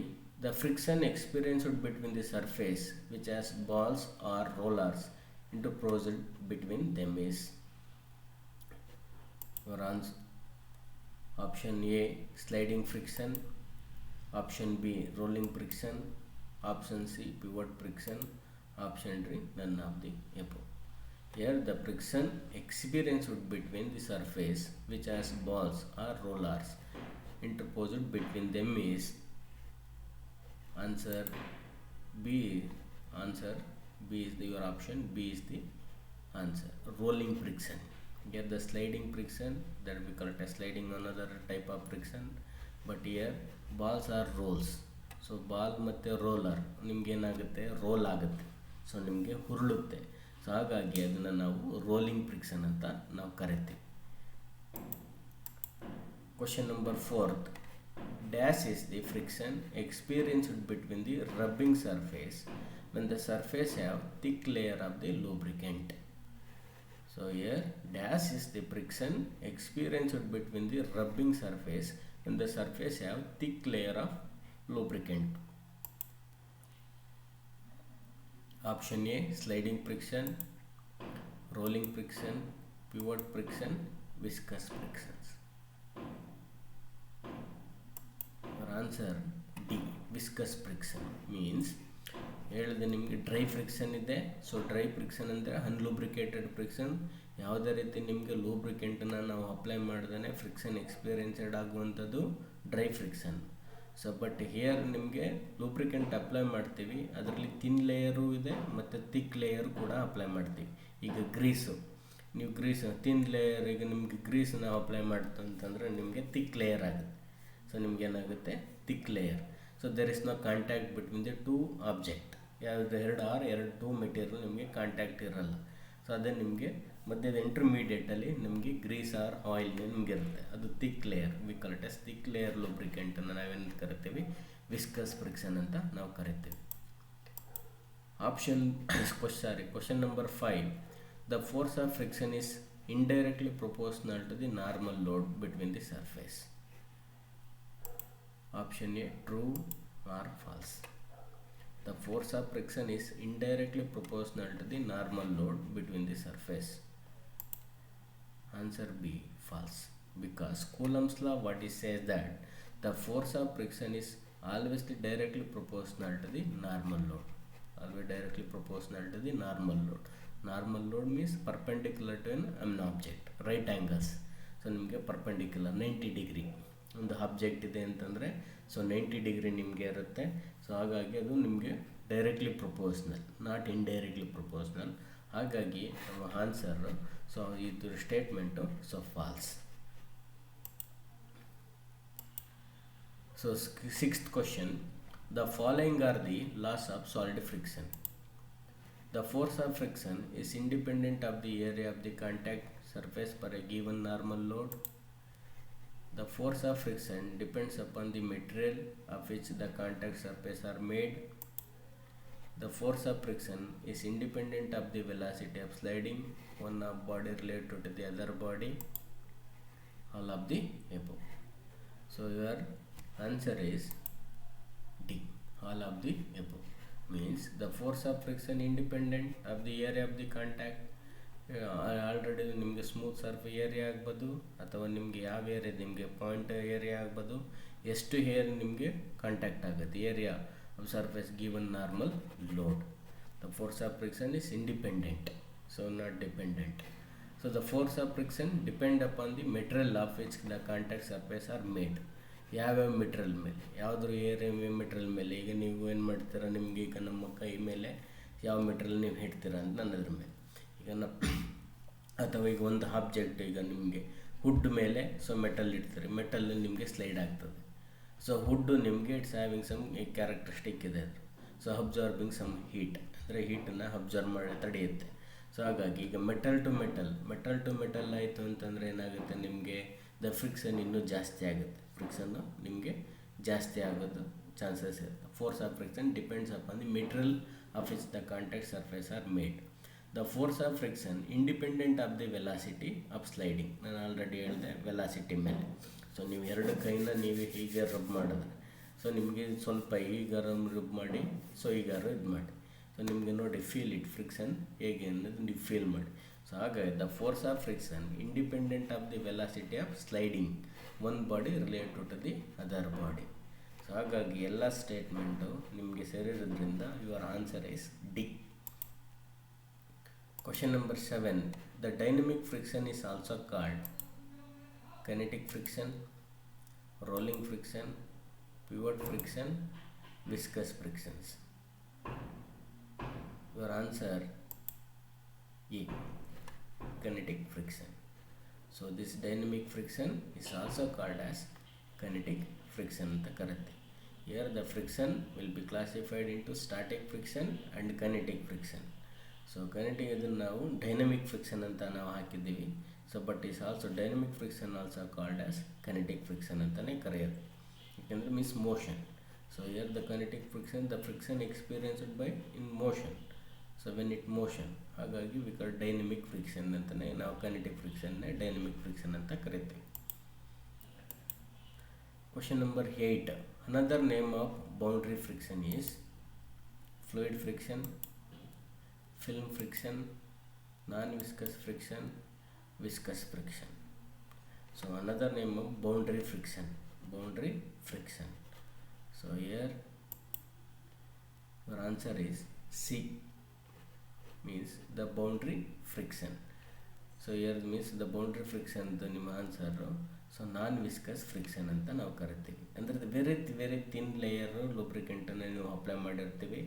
the friction experienced between the surface which has balls or rollers interposed between them is. Your answer, option A, sliding friction. Option B, rolling friction. Option C, pivot friction. Option D, none of the above. Here the friction experienced between the surface which has balls or rollers interposed between them is. Answer B. Answer B is your option. B is the answer. Rolling friction. Here the sliding friction, that we call it as sliding, another type of friction. But here balls are rolls. So ball ಮತ್ತು roller ನಿಮ್ಗೆ ಏನಾಗುತ್ತೆ, roll ಆಗುತ್ತೆ. So ನಿಮಗೆ ಹುರುಳುತ್ತೆ. So ಹಾಗಾಗಿ ಅದನ್ನು ನಾವು rolling friction ಅಂತ ನಾವು ಕರಿತೀವಿ. Question number 4, dash is the friction experienced between the rubbing surface when the surface have thick layer of the lubricant. So here dash is the friction experienced between the rubbing surface when the surface have thick layer of lubricant. Option A, sliding friction, rolling friction, pivot friction, viscous frictions. Our answer D, viscous friction. means ಹೇಳಿದೆ ನಿಮಗೆ dry friction ಇದೆ. So dry friction ಅಂದರೆ ಅನ್ಲೂಬ್ರಿಕೇಟೆಡ್ friction. ಯಾವುದೇ ರೀತಿ ನಿಮಗೆ ಲೂಬ್ರಿಕೆಂಟನ್ನು ನಾವು apply ಮಾಡ್ದೇ friction ಎಕ್ಸ್ಪೀರಿಯನ್ಸೆಡ್ ಆಗುವಂಥದ್ದು dry friction. So but here ನಿಮಗೆ ಲೂಬ್ರಿಕೆಂಟ್ ಅಪ್ಲೈ ಮಾಡ್ತೀವಿ, ಅದರಲ್ಲಿ ಥಿನ್ ಲೇಯರು ಇದೆ ಮತ್ತು ಥಿಕ್ ಲೇಯರ್ ಕೂಡ ಅಪ್ಲೈ ಮಾಡ್ತೀವಿ. ಈಗ ಗ್ರೀಸು, ನೀವು ಥಿನ್ ಲೇಯರ್, ಈಗ ನಿಮಗೆ ಗ್ರೀಸ್ ನಾವು ಅಪ್ಲೈ ಮಾಡ್ತು ಅಂತಂದರೆ ನಿಮಗೆ ಥಿಕ್ ಲೇಯರ್ ಆಗುತ್ತೆ. ಸೊ ನಿಮಗೇನಾಗುತ್ತೆ, thick layer. So there is no contact between the two object. ಎರಡು ಟೂ ಮೆಟೀರಿಯಲ್ ನಿಮಗೆ ಕಾಂಟ್ಯಾಕ್ಟ್ ಇರಲ್ಲ. ಸೊ ಅದೇ ನಿಮಗೆ ಮಧ್ಯದ ಇಂಟರ್ಮೀಡಿಯೇಟಲ್ಲಿ ನಿಮಗೆ ಗ್ರೀಸ್ ಆರ್ ಆಯಿಲ್ ನಿಮ್ಗೆ ಇರುತ್ತೆ, ಅದು thick layer. We call it as thick layer ಲೂಬ್ರಿಕೆಂಟನ್ನು ನಾವೇನು ಕರಿತೀವಿ, ವಿಸ್ಕಸ್ ಫ್ರಿಕ್ಷನ್ ಅಂತ ನಾವು ಕರಿತೀವಿ. Question number 5, the force of friction is indirectly proportional to the normal load between the surface. Option A, true or false. The force of friction is indirectly proportional to the normal load between the surface. Answer B, false, because Coulomb's law what it says that the force of friction is always directly proportional to the normal load. Always directly proportional to the normal load. Normal load means perpendicular to an object, right angles. So ನಿಮಗೆ perpendicular 90 degree ಒಂದು object ಇದೆ ಅಂತಂದರೆ so 90 degree ನಿಮಗೆ ಇರುತ್ತೆ. So ಹಾಗಾಗಿ ಅದು ನಿಮಗೆ directly proportional, not indirectly proportional. ಹಾಗಾಗಿ ನಮ್ಮ ಆನ್ಸರ್ ಸೊ ಇದು statement so false. So sixth question, the following are the laws of solid friction. The force of friction is independent of the area of the contact surface per a given normal load. The force of friction depends upon the material of which the contact surface are made. The force of friction is independent of the velocity of sliding, one of body related to the other body, all of the above. So your answer is D, all of the above. Means the force of friction independent of the area of the contact. Already ನಿಮಗೆ smooth Surf area ಆಗ್ಬೋದು ಅಥವಾ ನಿಮಗೆ ಯಾವ area ನಿಮಗೆ point area ಆಗ್ಬೋದು, ಎಷ್ಟು air ನಿಮಗೆ contact ಆಗುತ್ತೆ area of surface given normal load. The force of friction is independent, so not dependent. So the force of friction depend upon the material of which the contact surface are made. ಯಾವ್ಯಾವ material ಮೇಲೆ, ಯಾವುದ್ರ area material ಮೇಲೆ. ಈಗ ನೀವು ಏನು ಮಾಡ್ತೀರಾ, ನಿಮಗೆ ಈಗ ನಮ್ಮ ಕೈ ಮೇಲೆ ಯಾವ ಮೆಟೀರಿಯಲ್ ನೀವು ಇಡ್ತೀರಾ ಅಂತ ಅನ್ನೋದ್ರ ಮೇಲೆ. ಈಗ ಅಥವಾ ಈಗ ಒಂದು ಆಬ್ಜೆಕ್ಟ್ ಈಗ ನಿಮಗೆ ಹುಡ್ ಮೇಲೆ ಸೊ ಮೆಟಲ್ ಇಡ್ತೀರಿ, ಮೆಟಲ್ ನಿಮಗೆ ಸ್ಲೈಡ್ ಆಗ್ತದೆ. ಸೊ ಹುಡ್ಡು ನಿಮಗೆ ಇಟ್ಸ್ ಹ್ಯಾವಿಂಗ್ ಸಮ್ ಕ್ಯಾರೆಕ್ಟರಿಸ್ಟಿಕ್ ಇದೆ ಅದು. ಸೊ ಅಬ್ಸಾರ್ಬಿಂಗ್ ಸಮ್ ಹೀಟ್, ಅಂದರೆ ಹೀಟನ್ನು ಅಬ್ಸರ್ವ್ ಮಾಡಿ ತಡೆಯುತ್ತೆ. ಸೊ ಹಾಗಾಗಿ ಈಗ ಮೆಟಲ್ ಟು ಮೆಟಲ್ ಆಯಿತು ಅಂತಂದರೆ ಏನಾಗುತ್ತೆ, ನಿಮಗೆ ದ ಫ್ರಿಕ್ಷನ್ ಇನ್ನೂ ಜಾಸ್ತಿ ಆಗುತ್ತೆ. ಫ್ರಿಕ್ಷನ್ನು ನಿಮಗೆ ಜಾಸ್ತಿ ಆಗೋದು ಚಾನ್ಸಸ್ ಇರುತ್ತೆ. Force of friction depends upon the material of which the contact surface are made. The force of friction independent of the velocity of sliding. ನಾನು ಆಲ್ರೆಡಿ ಹೇಳಿದೆ ವೆಲಾಸಿಟಿ ಮೇಲೆ. ಸೊ ನೀವು ಎರಡು ಕೈನ ನೀವು ಹೀಗೆ ರಬ್ ಮಾಡಿದ್ರೆ ಸೊ ನಿಮಗೆ ಸ್ವಲ್ಪ ಈಗ ರಬ್ ಮಾಡಿ ಸೊ ಈಗ ಇದು ಮಾಡಿ. ಸೊ ನಿಮಗೆ ನೋಡಿ ಫೀಲ್ ಇಟ್ ಫ್ರಿಕ್ಷನ್ ಹೇಗೆ ಅನ್ನೋದು ನೀವು ಫೀಲ್ ಮಾಡಿ. ಸೊ ಹಾಗಾಗಿ the force of friction independent of the velocity of sliding one body related to the other body. So ಹಾಗಾಗಿ ಎಲ್ಲ ಸ್ಟೇಟ್ಮೆಂಟು ನಿಮಗೆ ಸೇರಿರೋದ್ರಿಂದ your answer is D. Question number 7. The dynamic friction is also called kinetic friction, rolling friction, pivot friction, viscous frictions. Your answer A, kinetic friction. So this dynamic friction is also called as kinetic friction anta karutte. Here the friction will be classified into static friction and kinetic friction. So kinetic ಇದನ್ನು ನಾವು dynamic friction ಅಂತ ನಾವು ಹಾಕಿದ್ದೀವಿ. So but is also dynamic friction also called as kinetic friction ಅಂತಲೇ ಕರೆಯೋದು. ಯಾಕೆಂದರೆ means motion. So here the kinetic friction, the friction experienced by in motion. So when it motion, ಹಾಗಾಗಿ we call dynamic friction ಅಂತಲೇ ನಾವು kinetic ಫ್ರಿಕ್ಷನ್ನೇ dynamic friction ಅಂತ ಕರಿತೀವಿ. Question number 8. Another name of boundary friction is fluid friction, film friction, non-viscous friction, viscous friction. So another name of boundary friction. So here your answer is C, means the boundary friction. So here means the boundary friction the ನಿಮ್ಮ answer. So ನಾನ್ viscus friction ಅಂತ ನಾವು ಕರಿತೀವಿ. ಅಂದರೆ very thin layer ಲೂಬ್ರಿಕೆಂಟನ್ನು ನೀವು apply ಮಾಡಿರ್ತೀವಿ.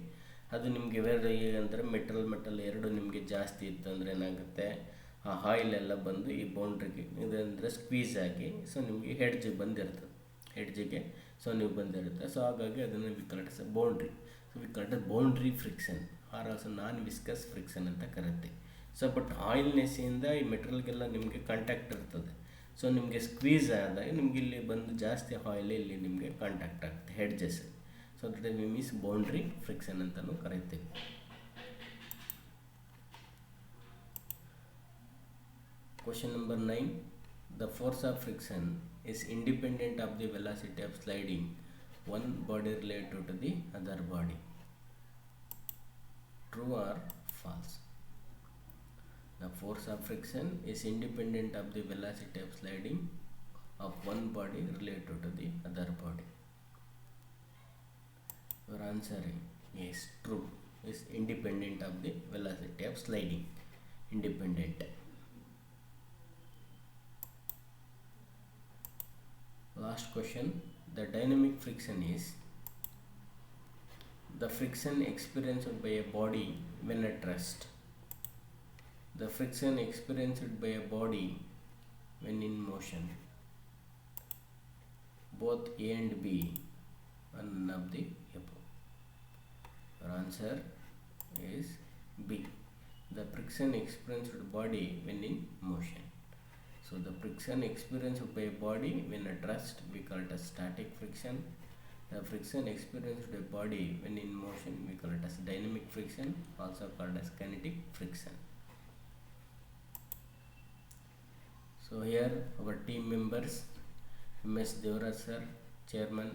ಅದು ನಿಮಗೆ ವೇರೆ ಅಂದರೆ ಮೆಟಲ್ ಎರಡು ನಿಮಗೆ ಜಾಸ್ತಿ ಇತ್ತು ಅಂದರೆ ಏನಾಗುತ್ತೆ, ಆ ಆಯಿಲ್ ಎಲ್ಲ ಬಂದು ಈ ಬೌಂಡ್ರಿಗೆ ಇದಂದರೆ ಸ್ಕ್ವೀಸ್ ಆಗಿ ಸೊ ನಿಮಗೆ ಹೆಡ್ಜಿಗೆ ಬಂದಿರ್ತದೆ. ಸೊ ನೀವು ಬಂದಿರುತ್ತೆ. ಸೊ ಹಾಗಾಗಿ ಅದನ್ನು V call it boundary. So we call it boundary friction are also non viscus friction ಅಂತ ಕರಿತೀವಿ. ಸೊ ಬಟ್ ಆಯಿಲ್ನೆಸ್ಸಿಂದ ಈ ಮೆಟೀರಿಯಲ್ಗೆಲ್ಲ ನಿಮಗೆ ಕಾಂಟ್ಯಾಕ್ಟ್ ಇರ್ತದೆ. ಸೊ ನಿಮಗೆ ಸ್ಕ್ವೀಸ್ ಆದಾಗ ನಿಮಗೆ ಇಲ್ಲಿ ಬಂದು ಜಾಸ್ತಿ ಆಯಿಲ್ ಇಲ್ಲಿ ನಿಮಗೆ ಕಾಂಟ್ಯಾಕ್ಟ್ ಆಗುತ್ತೆ edges. So that we means boundary friction ಅಂತಲೂ ಕರಿತೀವಿ. Question number 9. The force of friction is independent of the velocity of sliding one body related to the other body. True or false? The force of friction is independent of the velocity of sliding of one body related to the other body. Your answer is true. Is independent of the velocity of sliding. Independent. Last question. The dynamic friction is the friction experienced by a body when at rest. The friction experienced by a body when in motion. Both A and B are none of the above. Your answer is B. The friction experienced body when in motion. So the friction experienced by a body when at rest we call it as static friction. The friction experienced by a body when in motion we call it as dynamic friction, also called as kinetic friction. So here our team members: MS Devraj sir, chairman,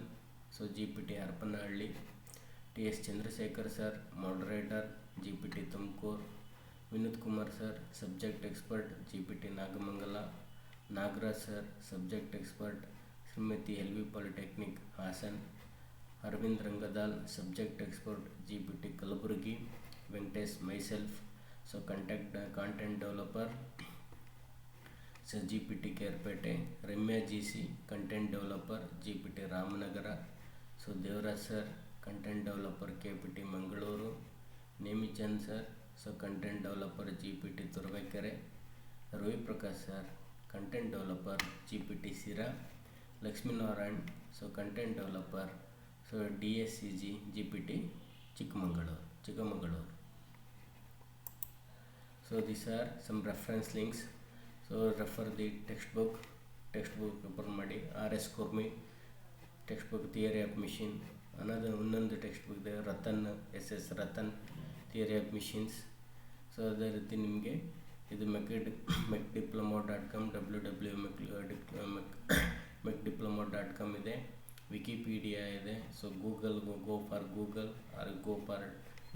so GPT Harpanahalli; TS Chandrasekhar sir, moderator, GPT Tumkur; Vinod Kumar sir, subject expert, GPT Nagamangala; Nagraj sir, subject expert, Srimati LV Polytechnic, Hasan; Arvind Rangadal, subject expert, GPT Kalaburgi; Venkatesh, myself, so content developer, so GPT Kerpete; Ramya GC, content developer, GPT Ramanagara; so Devraj sir, content developer, KPT Mangaluru; Nemichand sir, so content developer, GPT Turvekere; Ravi Prakash sir, content developer, GPT Sira; Lakshmi Narayan, so content developer, so DSCG, GPT Chikmagalur. So these are some reference links. So refer the textbook open ಮಾಡಿ RS Kurmi textbook theory of machine. ಇನ್ನೊಂದು textbook ಇದೆ Ratan SS Ratan theory of machines. So ಅದೇ ರೀತಿ ನಿಮಗೆ ಇದು mecdiploma.com www.mecdiploma.com ಇದೆ, Wikipedia ಇದೆ. So Google, go for Google or go for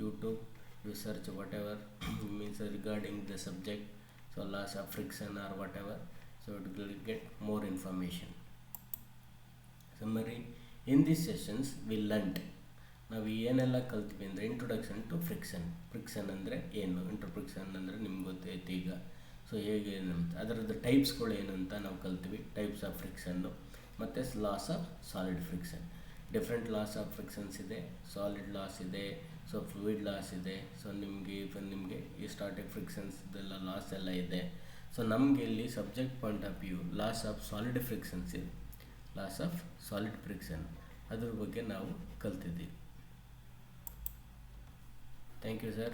YouTube, you search whatever means regarding the subject, so laws of friction or whatever, so it will get more information. Summary: in these sessions we learnt, ನಾವು ಏನೆಲ್ಲ ಕಲ್ತ್ವಿ ಅಂದರೆ introduction to friction ಅಂದರೆ ಏನು, ಇಂಟರ್ಫ್ರಿಕ್ಷನ್ ಅಂದರೆ ನಿಮ್ಗೆ ಗೊತ್ತೈತಿ ಈಗ. So ಹೇಗೆ ಅದರದ್ದು ಟೈಪ್ಸ್ಗಳು ಏನು ಅಂತ ನಾವು ಕಲ್ತ್ವಿ, ಟೈಪ್ಸ್ ಆಫ್ ಫ್ರಿಕ್ಷನ್ನು, ಮತ್ತು laws of solid friction. Different laws of frictions ಇದೆ, ಸಾಲಿಡ್ ಲಾಸ್ ಇದೆ, ಸೊ ಫ್ಲೂಯಿಡ್ ಲಾಸ್ ಇದೆ. ಸೊ ನಿಮಗೆ ಈ ಸ್ಟಾಟಿಕ್ ಫ್ರಿಕ್ಷನ್ಸ್ ಇದೆಲ್ಲ ಲಾಸ್ ಎಲ್ಲ ಇದೆ. ಸೊ ನಮಗೆ ಇಲ್ಲಿ subject point of view laws of solid frictions ಇದೆ, ಲಾಸ್ ಆಫ್ ಸಾಲಿಡ್ ಫ್ರಿಕ್ಷನ್, ಅದ್ರ ಬಗ್ಗೆ ನಾವು ಕಲ್ತಿದ್ದೀವಿ. Thank you sir.